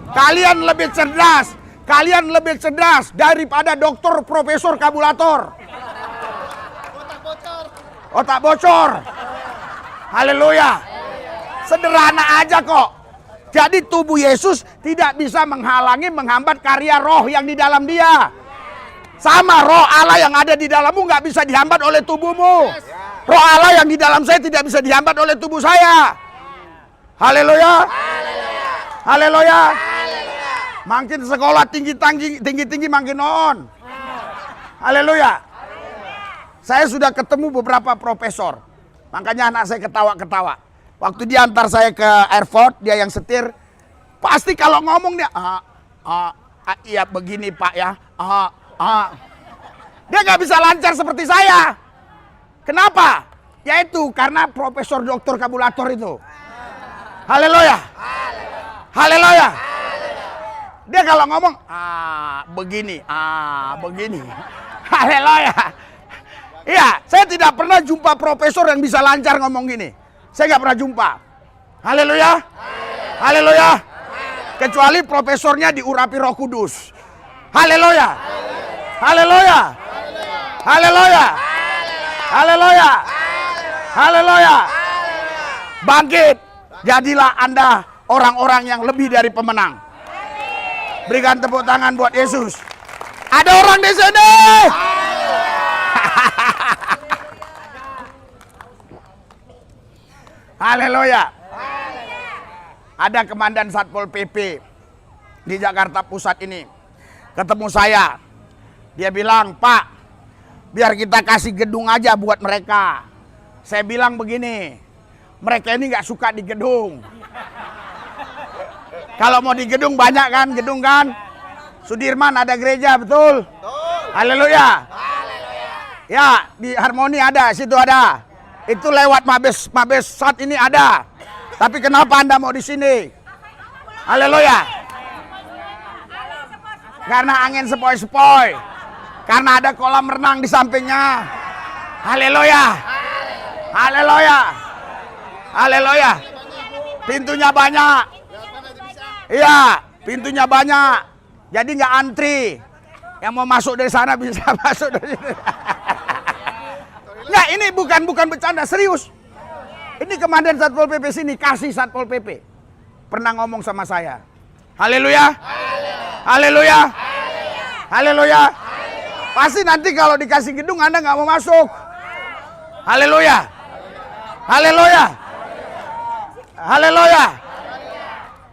Kalian lebih cerdas. Kalian lebih cerdas daripada dokter, profesor, kabulator. Otak bocor. Haleluya. Sederhana aja kok. Jadi tubuh Yesus tidak bisa menghalangi, menghambat karya roh yang di dalam dia. Sama roh Allah yang ada di dalammu nggak bisa dihambat oleh tubuhmu. Roh Allah yang di dalam saya tidak bisa dihambat oleh tubuh saya. Haleluya. Haleluya. Makin sekolah tinggi-tinggi makin on. Haleluya. Saya sudah ketemu beberapa profesor. Makanya anak saya ketawa-ketawa. Waktu dia antar saya ke airport, dia yang setir. Pasti kalau ngomong dia, iya begini Pak ya. Dia nggak bisa lancar seperti saya. Kenapa? Yaitu karena profesor doktor kabulator itu. Haleluya. Haleluya. Dia kalau ngomong, begini, begini. Haleluya. Iya, saya tidak pernah jumpa profesor yang bisa lancar ngomong gini. Saya nggak pernah jumpa. Haleluya. Haleluya. Kecuali profesornya diurapi Roh Kudus. Haleluya. Haleluya. Haleluya. Haleluya. Haleluya. Bangkit. Jadilah Anda orang-orang yang lebih dari pemenang. Berikan tepuk tangan buat Yesus. Ada orang di sini. Haleluya. Ada komandan Satpol PP di Jakarta Pusat ini. Ketemu saya. Dia bilang, Pak, biar kita kasih gedung aja buat mereka. Saya bilang begini, mereka ini gak suka di gedung. Kalau mau di gedung banyak kan, gedung kan. Sudirman ada gereja, betul? Haleluya. Ya, di Harmoni ada, situ ada. Itu lewat Mabes saat ini ada. Tapi kenapa Anda mau di sini? Haleluya. Karena angin sepoi-sepoi. Karena ada kolam renang di sampingnya. Haleluya. Haleluya. Haleluya. Pintunya banyak. Iya, pintunya banyak. Jadi nggak antri. Yang mau masuk dari sana bisa masuk dari sini. Nggak, ini bukan bercanda, serius. Ini komandan Satpol PP sini, kasih Satpol PP. Pernah ngomong sama saya. Haleluya. Haleluya. Haleluya. Pasti nanti kalau dikasih gedung Anda nggak mau masuk. Haleluya. Haleluya. Haleluya.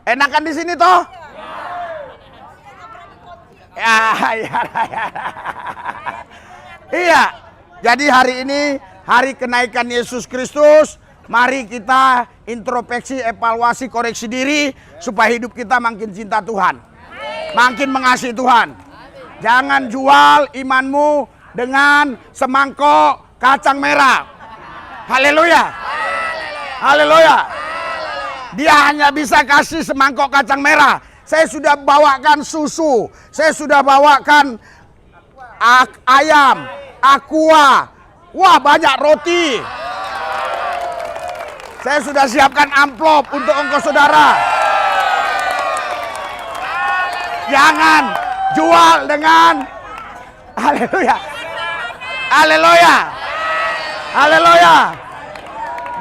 Enakan di sini toh? Ya. Iya. Jadi hari ini hari kenaikan Yesus Kristus. Mari kita introspeksi, evaluasi, koreksi diri supaya hidup kita makin cinta Tuhan, makin mengasihi Tuhan. Jangan jual imanmu dengan semangkok kacang merah. Haleluya. Haleluya. Dia hanya bisa kasih semangkok kacang merah. Saya sudah bawakan susu, saya sudah bawakan ayam, aqua, wah banyak roti. Saya sudah siapkan amplop untuk ongkos saudara. Jangan jual dengan haleluya. Haleluya. Haleluya.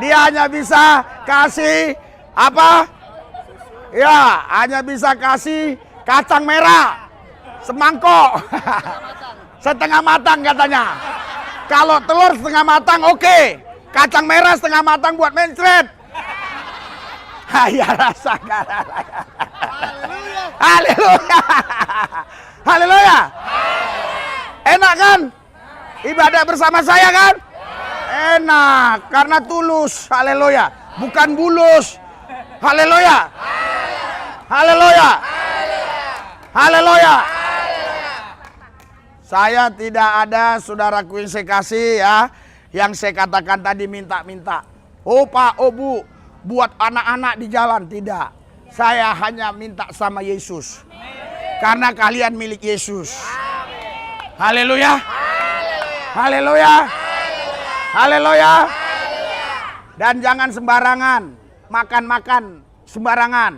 Dia hanya bisa kasih apa? Ya, hanya bisa kasih kacang merah semangkok. Setengah matang katanya. Kalau telur setengah matang oke. Kacang merah setengah matang buat mencret. Ya rasakan. Haleluya. Haleluya. Enak kan? Ibadah bersama saya kan? Enak karena tulus. Haleluya. Bukan bulus. Haleluya. Haleluya. Haleluya. Saya tidak ada saudaraku yang saya kasih ya, yang saya katakan tadi minta-minta. Oh Pak, oh Bu, buat anak-anak di jalan. Tidak. Saya hanya minta sama Yesus. Karena kalian milik Yesus. Haleluya. Haleluya. Haleluya. Dan jangan sembarangan makan-makan sembarangan.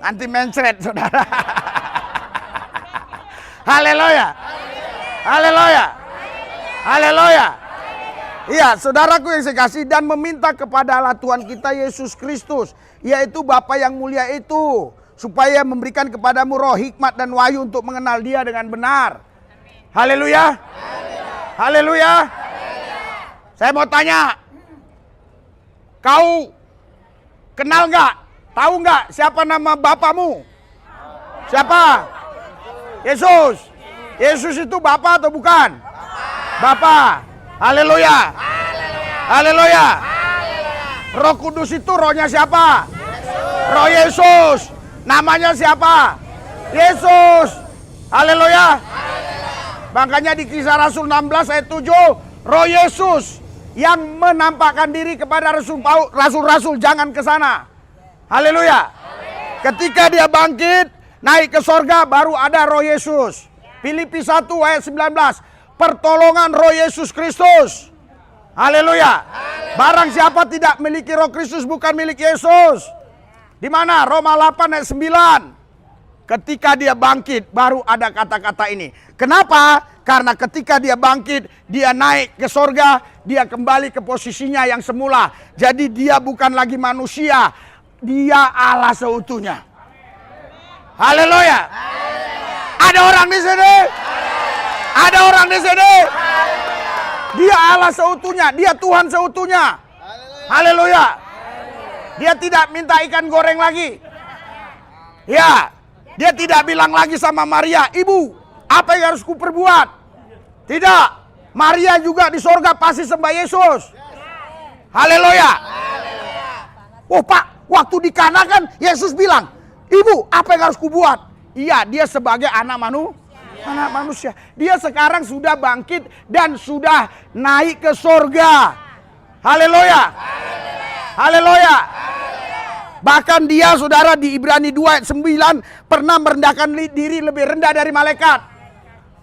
Nanti mencret saudara. Haleluya. Haleluya. Haleluya. Iya, saudaraku yang saya kasih, dan meminta kepada Allah Tuhan kita Yesus Kristus, yaitu Bapa yang mulia itu, supaya memberikan kepadamu roh hikmat dan wahyu untuk mengenal Dia dengan benar. Haleluya. Haleluya. Saya mau tanya, kau kenal nggak? Tahu nggak siapa nama bapamu? Siapa? Yesus. Yesus itu Bapa atau bukan? Bapa. Haleluya. Haleluya. Roh Kudus itu rohnya siapa? Roh Yesus. Namanya siapa? Yesus. Haleluya. Makanya di Kisah Rasul 16 ayat 7, Roh Yesus yang menampakkan diri kepada rasul-rasul jangan ke sana. Haleluya. Ketika dia bangkit naik ke sorga baru ada Roh Yesus. Filipi 1 ayat 19. Pertolongan Roh Yesus Kristus. Haleluya. Barang siapa tidak memiliki Roh Kristus bukan milik Yesus. Di mana? Roma 8 ayat 9. Ketika dia bangkit baru ada kata-kata ini. Kenapa? Karena ketika dia bangkit, dia naik ke sorga, dia kembali ke posisinya yang semula. Jadi dia bukan lagi manusia, dia Allah seutuhnya. Haleluya. Ada orang di sini? Ada orang di sini? Dia Allah seutuhnya, dia Tuhan seutuhnya. Haleluya. Dia tidak minta ikan goreng lagi. Ya, dia tidak bilang lagi sama Maria, "Ibu, apa yang harus kuperbuat?" Tidak. Maria juga di sorga pasti sembah Yesus. Haleluya. Oh Pak, waktu di Kana kan Yesus bilang, "Ibu, apa yang harus kubuat?" Iya, dia sebagai anak manusia. Dia sekarang sudah bangkit dan sudah naik ke sorga. Haleluya. Haleluya. Bahkan dia saudara di Ibrani 2 ayat 9 pernah merendahkan diri lebih rendah dari malaikat.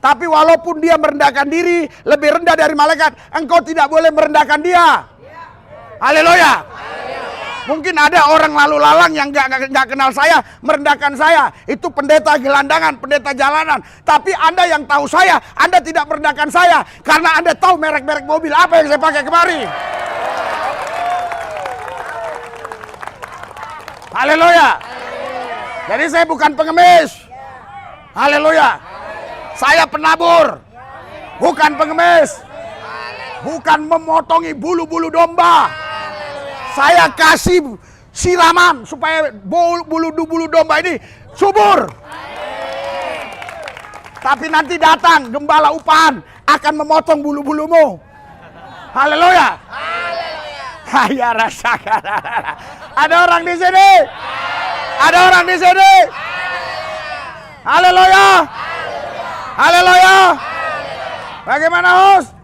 Tapi walaupun dia merendahkan diri lebih rendah dari malaikat, engkau tidak boleh merendahkan dia. Haleluya. Mungkin ada orang lalu lalang yang gak kenal saya, merendahkan saya. Itu pendeta gelandangan, pendeta jalanan. Tapi Anda yang tahu saya, Anda tidak merendahkan saya. Karena Anda tahu merek-merek mobil apa yang saya pakai kemari. Haleluya. Jadi saya bukan pengemis. Haleluya. Saya penabur. Bukan pengemis. Bukan memotongi bulu-bulu domba. Saya kasih siraman supaya bulu domba ini subur. Tapi nanti datang gembala upahan akan memotong bulu-bulumu. Haleluya. Haleluya. Rasakan. Ada orang di sini. Ada orang di sini. Haleluya. Haleluya. Bagaimana host?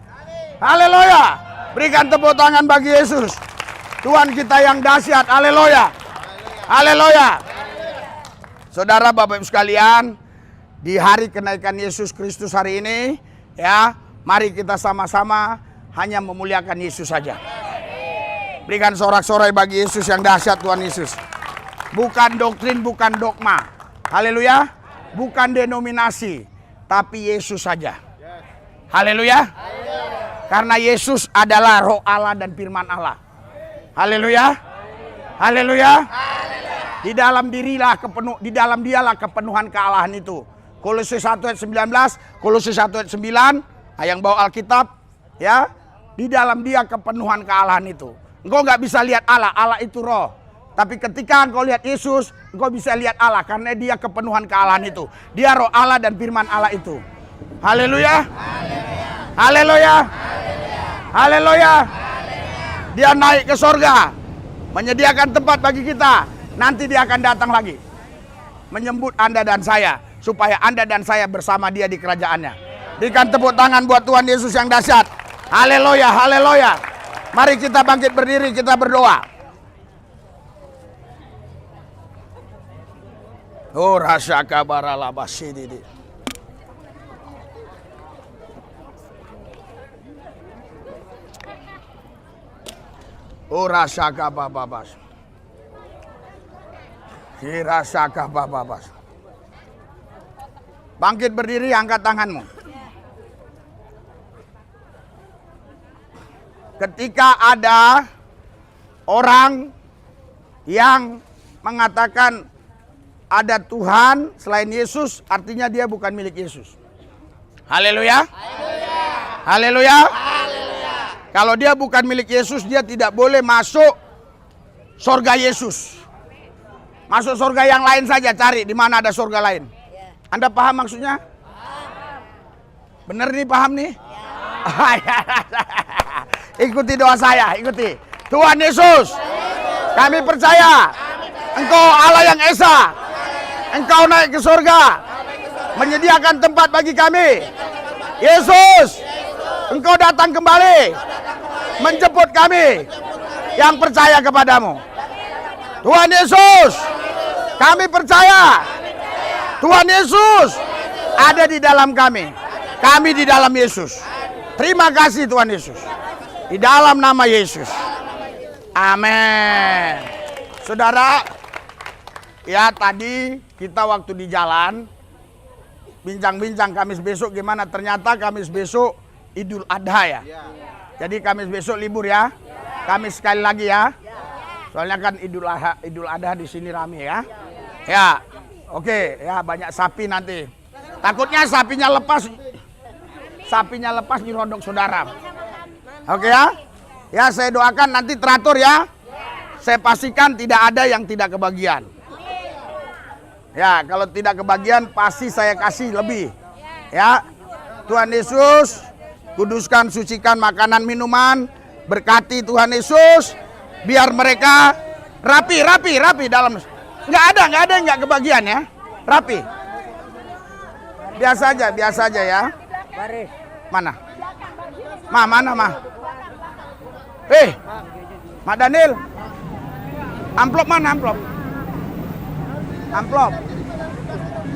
Haleluya. Berikan tepuk tangan bagi Yesus. Tuhan kita yang dahsyat. Haleluya. Haleluya. Saudara Bapak Ibu sekalian, di hari kenaikan Yesus Kristus hari ini, ya, mari kita sama-sama hanya memuliakan Yesus saja. Berikan sorak-sorai bagi Yesus yang dahsyat, Tuhan Yesus. Bukan doktrin, bukan dogma. Haleluya. Bukan denominasi, tapi Yesus saja. Haleluya. Karena Yesus adalah Roh Allah dan Firman Allah. Haleluya. Haleluya. Di dalam dialah kepenuhan kealahan itu. Kolose 1 ayat 19, Kolose 1 ayat 9, yang bawa Alkitab, ya. Di dalam dia kepenuhan kealahan itu. Engkau nggak bisa lihat Allah, Allah itu roh. Tapi ketika engkau lihat Yesus, engkau bisa lihat Allah karena dia kepenuhan kealahan itu. Dia Roh Allah dan Firman Allah itu. Haleluya. Haleluya. Haleluya. Dia naik ke sorga, menyediakan tempat bagi kita. Nanti dia akan datang lagi, menyambut Anda dan saya, supaya Anda dan saya bersama dia di kerajaannya. Berikan tepuk tangan buat Tuhan Yesus yang dahsyat. Haleluya, haleluya. Mari kita bangkit berdiri, kita berdoa. Oh, rasa kabar Allah basidi. Oh, rasa kabar babas. Rasa kabar babas. Bangkit berdiri, angkat tanganmu. Ketika ada orang yang mengatakan ada Tuhan selain Yesus, artinya dia bukan milik Yesus. Haleluya. Haleluya. Kalau dia bukan milik Yesus, dia tidak boleh masuk surga Yesus. Masuk surga yang lain saja, cari di mana ada surga lain. Anda paham maksudnya? Benar nih, paham nih? Ikuti doa saya, ikuti. Tuhan Yesus, kami percaya Engkau Allah yang Esa. Engkau naik ke surga, menyediakan tempat bagi kami. Yesus, Engkau datang kembali, menjemput kami yang percaya kepadamu. Tuhan Yesus, kami percaya Tuhan Yesus ada di dalam kami. Kami di dalam Yesus. Terima kasih Tuhan Yesus. Di dalam nama Yesus. Amin. Saudara, ya tadi kita waktu di jalan bincang-bincang Kamis besok gimana. Ternyata Kamis besok Idul Adha ya. Jadi Kamis besok libur ya. Kamis sekali lagi ya. Soalnya kan Idul Adha di sini rame ya. Ya. Oke, ya banyak sapi nanti. Takutnya sapinya lepas. Sapinya lepas nyerondok saudara. Oke ya. Ya, saya doakan nanti teratur ya. Saya pastikan tidak ada yang tidak kebagian. Ya, kalau tidak kebagian pasti saya kasih lebih. Ya. Tuhan Yesus kuduskan, sucikan makanan minuman. Berkati Tuhan Yesus biar mereka rapi dalam. Nggak ada yang nggak kebagian ya. Rapi. Biasa aja ya. Mana? Mana? Mak Daniel. Amplop mana amplop? Amplop.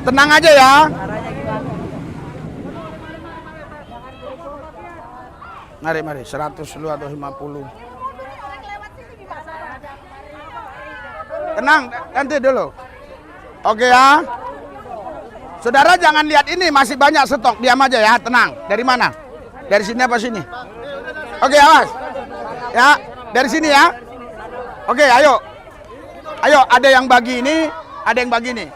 Tenang aja ya. Mari 100 lu atau 50. Tenang, nanti dulu. Oke ya. Saudara jangan lihat ini, masih banyak stok, diam aja ya, tenang. Dari mana? Dari sini apa sini? Oke, awas. Ya, dari sini ya. Oke, ayo. Ayo, ada yang bagi ini, ada yang bagi ini.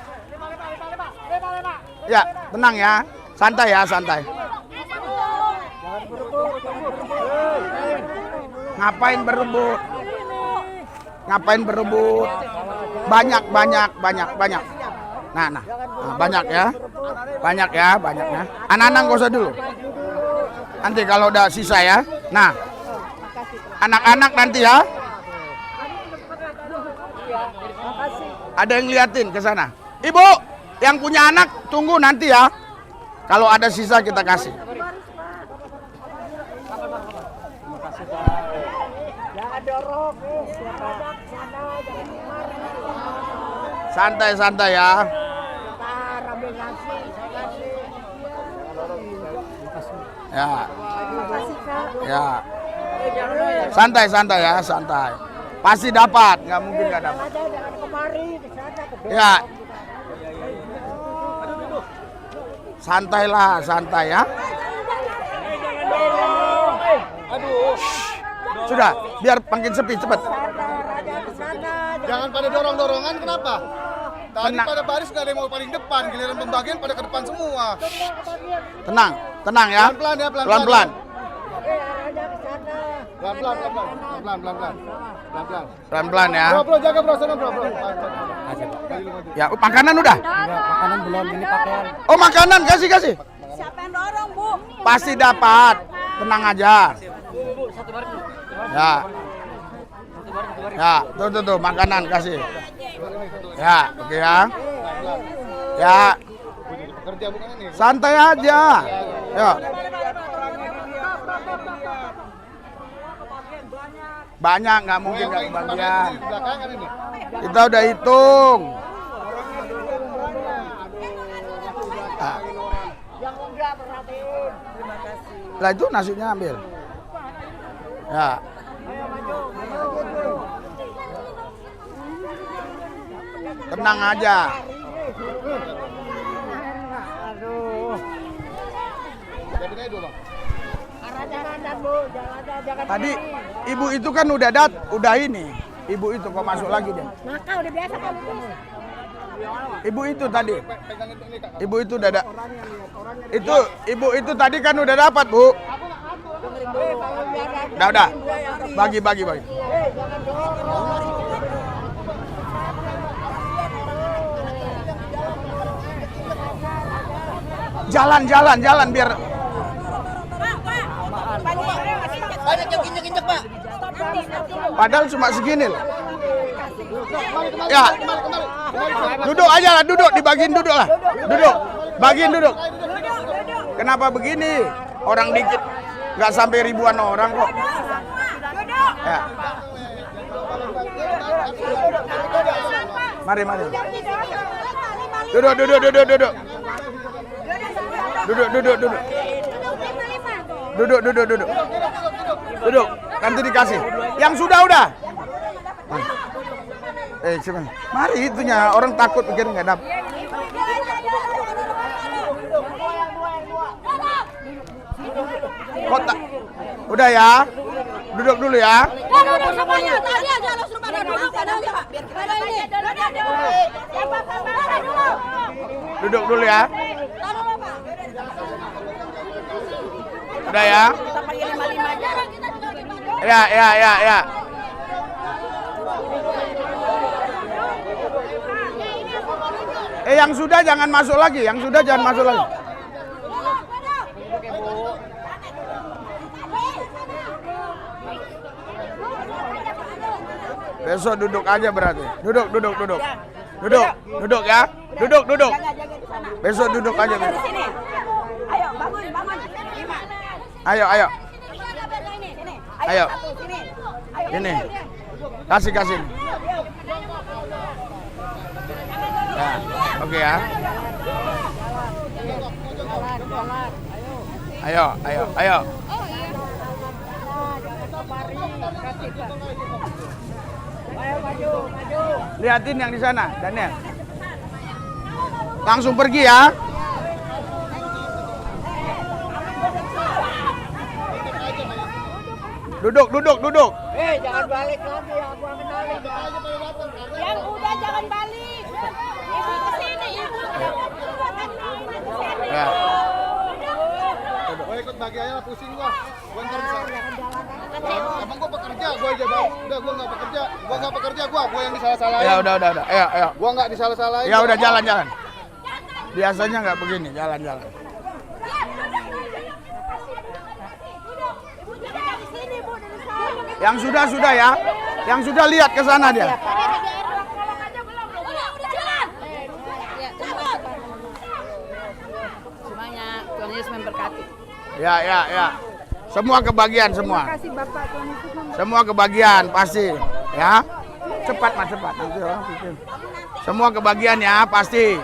Ya, tenang ya. Santai ya, santai. Ngapain berebut? Ngapain berebut? Banyak. Nah, banyak ya. Banyaknya. Anak-anak gak usah dulu. Nanti kalau udah sisa ya. Nah, anak-anak nanti ya. Ada yang liatin ke sana. Ibu, yang punya anak tunggu nanti ya. Kalau ada sisa kita kasih. Jangan dorong. Santai-santai ya. Ambil nasi, saya kasih. Ya. Terima kasih, Kak. Ya. Santai-santai ya, santai. Pasti dapat, nggak mungkin nggak dapat. Jangan kemari, ke sana, ke belakang. Ya. Santailah, santai ya. Sudah, biar makin sepi cepat. Jangan pada dorong-dorongan, kenapa? Tadi Tenang. pada baris nggak ada yang mau paling depan, giliran pembagian pada ke depan semua. Tenang, tenang ya. Pelan-pelan ya, pelan-pelan. Pelan-pelan. Pelan-pelan, pelan-pelan. Pelan-pelan. Pelan-pelan ya. Bro, jaga bro, sana bro. Ya, makanan udah? Makanan belum, ini pakaian. Oh, makanan kasih. Siapa yang dorong, Bu? Pasti dapat. Tenang aja. Ya. Ya, tuh makanan kasih. Ya, oke ya. Ya, Kerja bukan ini. santai aja. Ya. Banyak nggak mungkin nggak kebagian. Belakangan ini. Kita udah hitung. Ah. Lah itu nasinya ambil. Ya. Tenang aja. Tapi ini dulu, Bang. Tadi ibu itu kan udah ini. Ibu itu kok masuk lagi deh. Nakal udah biasa kamu. Ibu itu tadi. Pegangin ini, Kak. Ibu itu udah ibu itu tadi kan udah dapat, Bu. Udah. Bagi. Jalan biar Banyak yang injek-injek, Pak. padahal cuma segini loh. Ya. Duduk aja lah, dibagiin duduk lah. Bagiin duduk. Kenapa begini? Orang dikit, nggak sampai ribuan orang kok. Ya. Mari. Duduk. Duduk. Nanti dikasih. Yang sudah udah. Siapa? Mari itunya orang takut pikir nggak dapat. Kota. Udah ya. Duduk dulu ya. Duduk semuanya. Tadi aja lo suruh pada duduk, padahal Pak. Biar kita ini. Duduk dulu ya. Udah ya. Kita pakai 55 aja. Ya. Yang sudah jangan masuk lagi. Besok duduk aja berarti. Duduk. Duduk ya. Duduk. Besok duduk aja. Di sini. Ayo, bangun. 5. Ayo. Sini. Ayo. Sini. Ini. Kasih. Ya, oke ya. Ayo. Lihatin yang di sana, Daniel. Langsung pergi ya. Duduk. Jangan balik lagi, aku akan balik. Yang udah jangan balik. Ibu ke sini, Ibu. Ya. Gua ikut bagi aja, pusing gua. Gua ntar bisa. Emang gua pekerja, gua aja bang. Udah gua nggak pekerja, gua yang disalah-salahin. Ya udah. Ayo. Gua nggak disalah-salahin. Ya udah jalan. Biasanya nggak begini, jalan. Yang sudah ya. Yang sudah lihat ke sana dia. Semuanya, Tuhan Yesus memberkati. Ya. Semua kebagian semua. Terima kasih Bapak Tuhan Yesus. Semua kebagian pasti, ya. Cepat mas cepat. Nanti orang pikir. Semua kebagian ya pasti.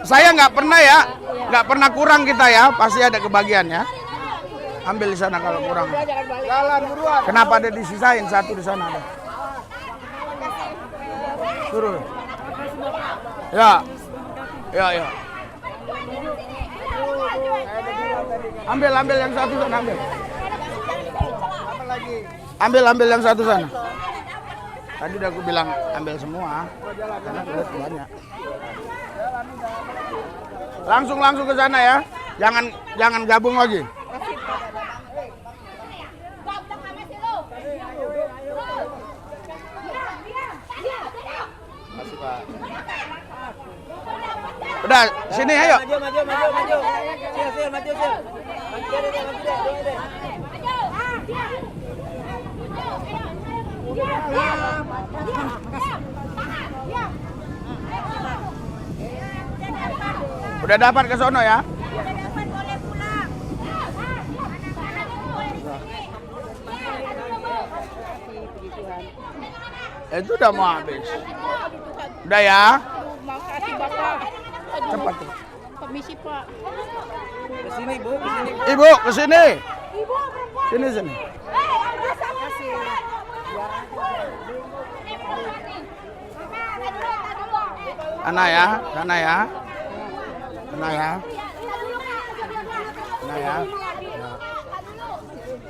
Saya nggak pernah ya, nggak pernah kurang kita ya. Pasti ada kebagian ya. Ambil di sana kalau kurang. Jalan buruan. Kenapa ada disisain satu di sana ada? Turun. Ya, ya, ya. Ambil yang satu sana ambil. Ambil yang satu sana. Tadi udah aku bilang ambil semua. Karena udah banyak. Langsung ke sana ya. Jangan gabung lagi. Udah, sini ayo. Maju. Sil, maju. Maju deh. Udah dapat ke sono ya. Itu udah mau habis. Udah ya. Makasih Bapak. Cepat. Permisi Pak. Kesini Bu, kesini. Ibu, ke sini. Sini.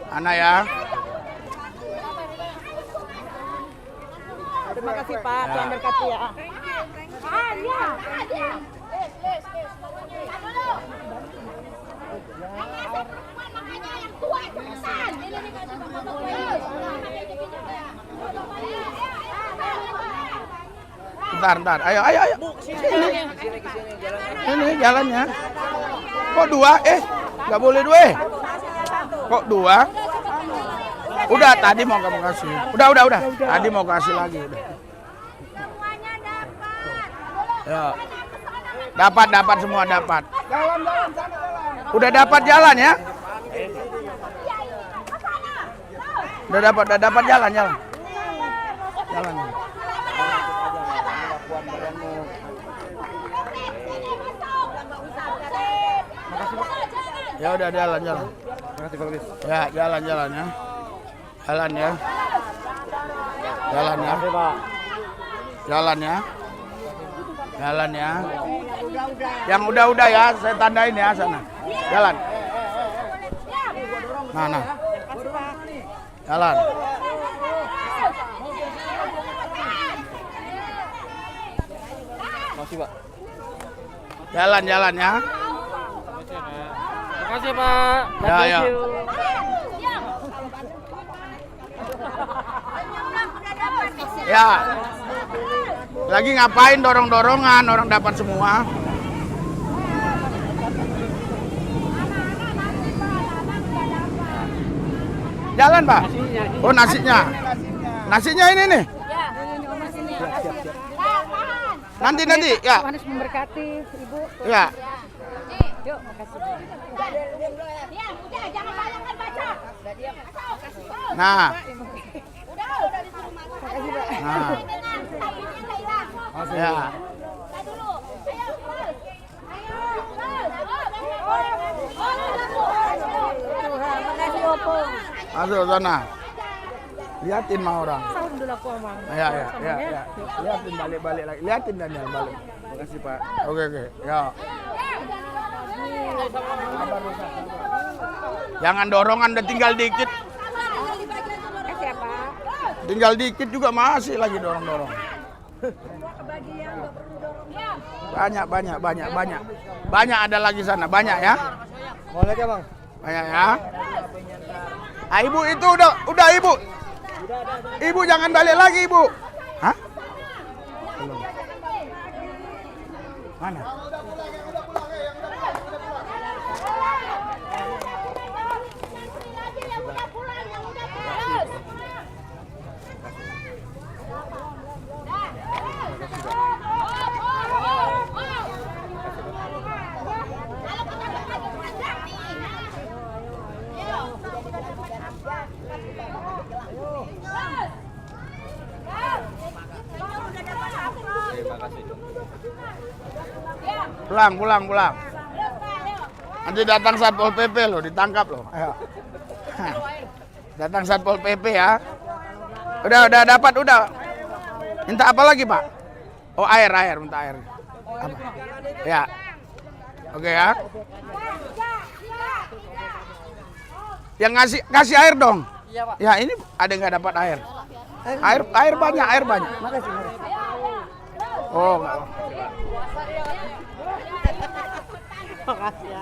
Sana ya. Terima kasih Pak, Tuhan berkati ya. Bentar. Ayo. Ini jalannya. Kok dua? Nggak boleh dua. Kok dua? Udah tadi mau kamu kasih. Udah. Tadi mau kasih lagi udah. Ya. Dapat semua dapat. Udah dapat jalan ya? Udah dapat jalan. Jalan. Ya udah jalan. Makasih Pak Luis. Ya, jalan ya. Jalan ya. Yang udah ya, saya tandain ya sana. Jalan. Nah. Jalan. Makasih Pak. Jalan ya. Makasih Pak. Ya. Ya. Lagi ngapain dorong-dorongan, orang dapat semua. Jalan, Pak. Oh, nasinya. Nasinya ini nih. Nanti ya. Tuhan Yesus memberkati Ibu. Ya. Yuk, makasih. Jangan banyak kan baca. Nah. Udah disuruh makan. Makasih, Pak. Nah. Ya. Masuk sana. Liatin mah orang. Alhamdulillah kok, Mang. Ya. Liatin balik lagi. Liatin dan jalan balik. Makasih Pak. Oke. Ya. Jangan dorongan, udah tinggal dikit. Makasih ya, Pak. Tinggal dikit juga masih lagi dorong-dorong. Banyak ada lagi sana, banyak ya. Mau lihat ya Bang? Banyak ya. Ah, Ibu itu udah Ibu. Ibu jangan balik lagi, Ibu. Hah? Belum. Mana? Pulang. Nanti datang Satpol PP loh, ditangkap loh. Ayo. Datang Satpol PP ya. Udah dapat, udah. Minta apa lagi, Pak? Oh, air, minta air. Apa? Ya. Oke ya. Yang kasih air dong. Iya, Pak. Ya, ini ada nggak dapat air? Air banyak. Makasih. Oh, nggak. Makasih ya.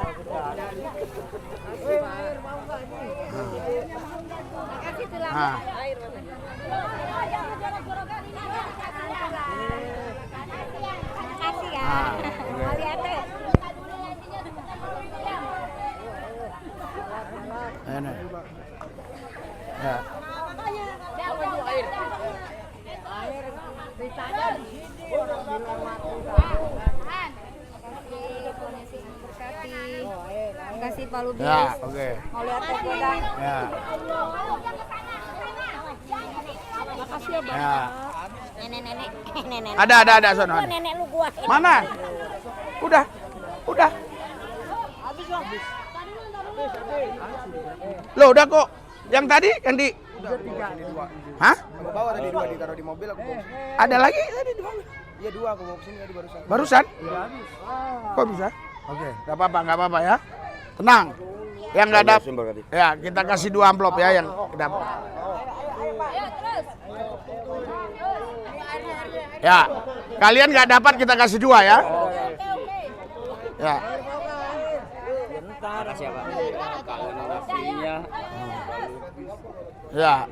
Nah. Makasih ya. Ah, Lihat deh. Ini. Ya. Makasih Pak Lubis. Ya, oke. Mau lihat teh godang. Ya. Makasih ya, Bang. Ya. Nenek. Ada sono. Gua nenek lu gua. Mana? Udah. Loh, udah kok. Yang tadi yang di Hah? Aku bawa tadi 2 ditaruh di mobil aku bawa. Ada lagi tadi di mana? Iya 2 aku bawa kesini tadi barusan. Barusan? Kok bisa? Oke, nggak apa-apa ya. Tenang. Yang nggak dapat, ya kita kasih 2 amplop ya yang dapat. Ya, kalian nggak dapat kita kasih 2 ya. Ya. Makasih ya, Pak. Ya.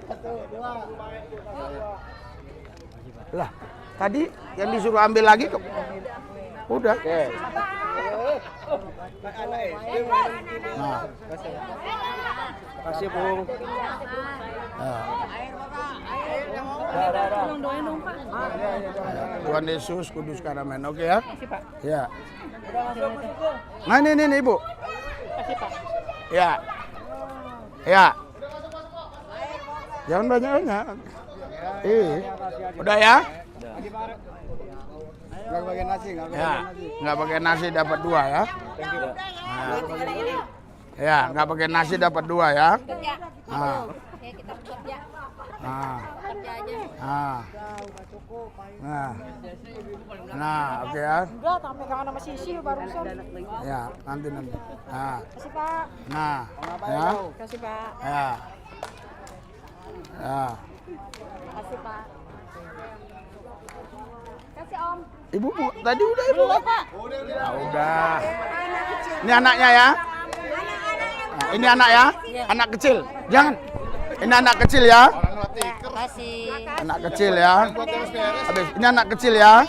Lah, tadi yang disuruh ambil lagi kok. Udah. Nah. Kasih, Bung. Nah. Tuhan Yesus kudus karamen. Oke ya? Ya. Nah ini Ibu. Ya. Ya. Jangan banyak-banyak. Udah ya? Enggak pakai nasi, Ya. Nggak pakai nasi dapat 2 ya. Nah. Ya, nggak pakai nasi dapat 2 ya. Nah. Oke, kita bekerja. Nah. Kerja aja. Nah, oke ya. Enggak, tak pegangan sama Sisi barusan. Ya, nanti. Nah, Kasih Pak. nah, ya, Kasih Pak. ya, ya. Kasih Pak. Kasih Om. Ibu, tadi udah Ibu. Belum Pak. Nah, udah. Ini anaknya ya. Nah, ini anak ya, anak kecil. Jangan. Ini anak kecil ya. Kasih. Anak kecil ya. Habis. Ini anak kecil ya.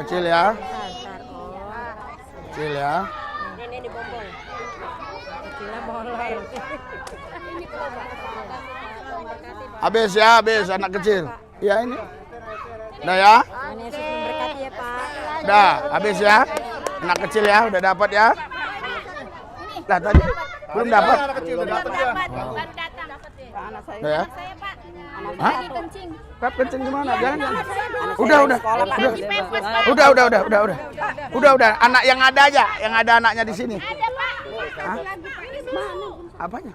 Kecil ya. Kecil ya. Nenek di bombol. Kecilnya bolong. Habis ya, habis anak kecil. Iya ini. Udah ya. Tuhan Yesus memberkati ya Pak. Udah, habis ya. Anak kecil ya, udah dapat ya. Lah tadi belum dapat. Baru datang. Udah ya. Saya Pak. Hah? Lagi kencing. Kap kencing gimana? Jangan. Udah. Udah. Anak yang ada aja, yang ada anaknya di sini. Ada Pak. Hah? Apanya?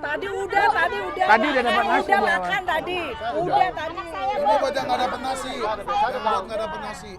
Tadi udah. Tadi udah dapat nasi. Udah makan tadi. Udah tadi. Ini buat yang nggak dapat nasi. Buat nggak dapat nasi.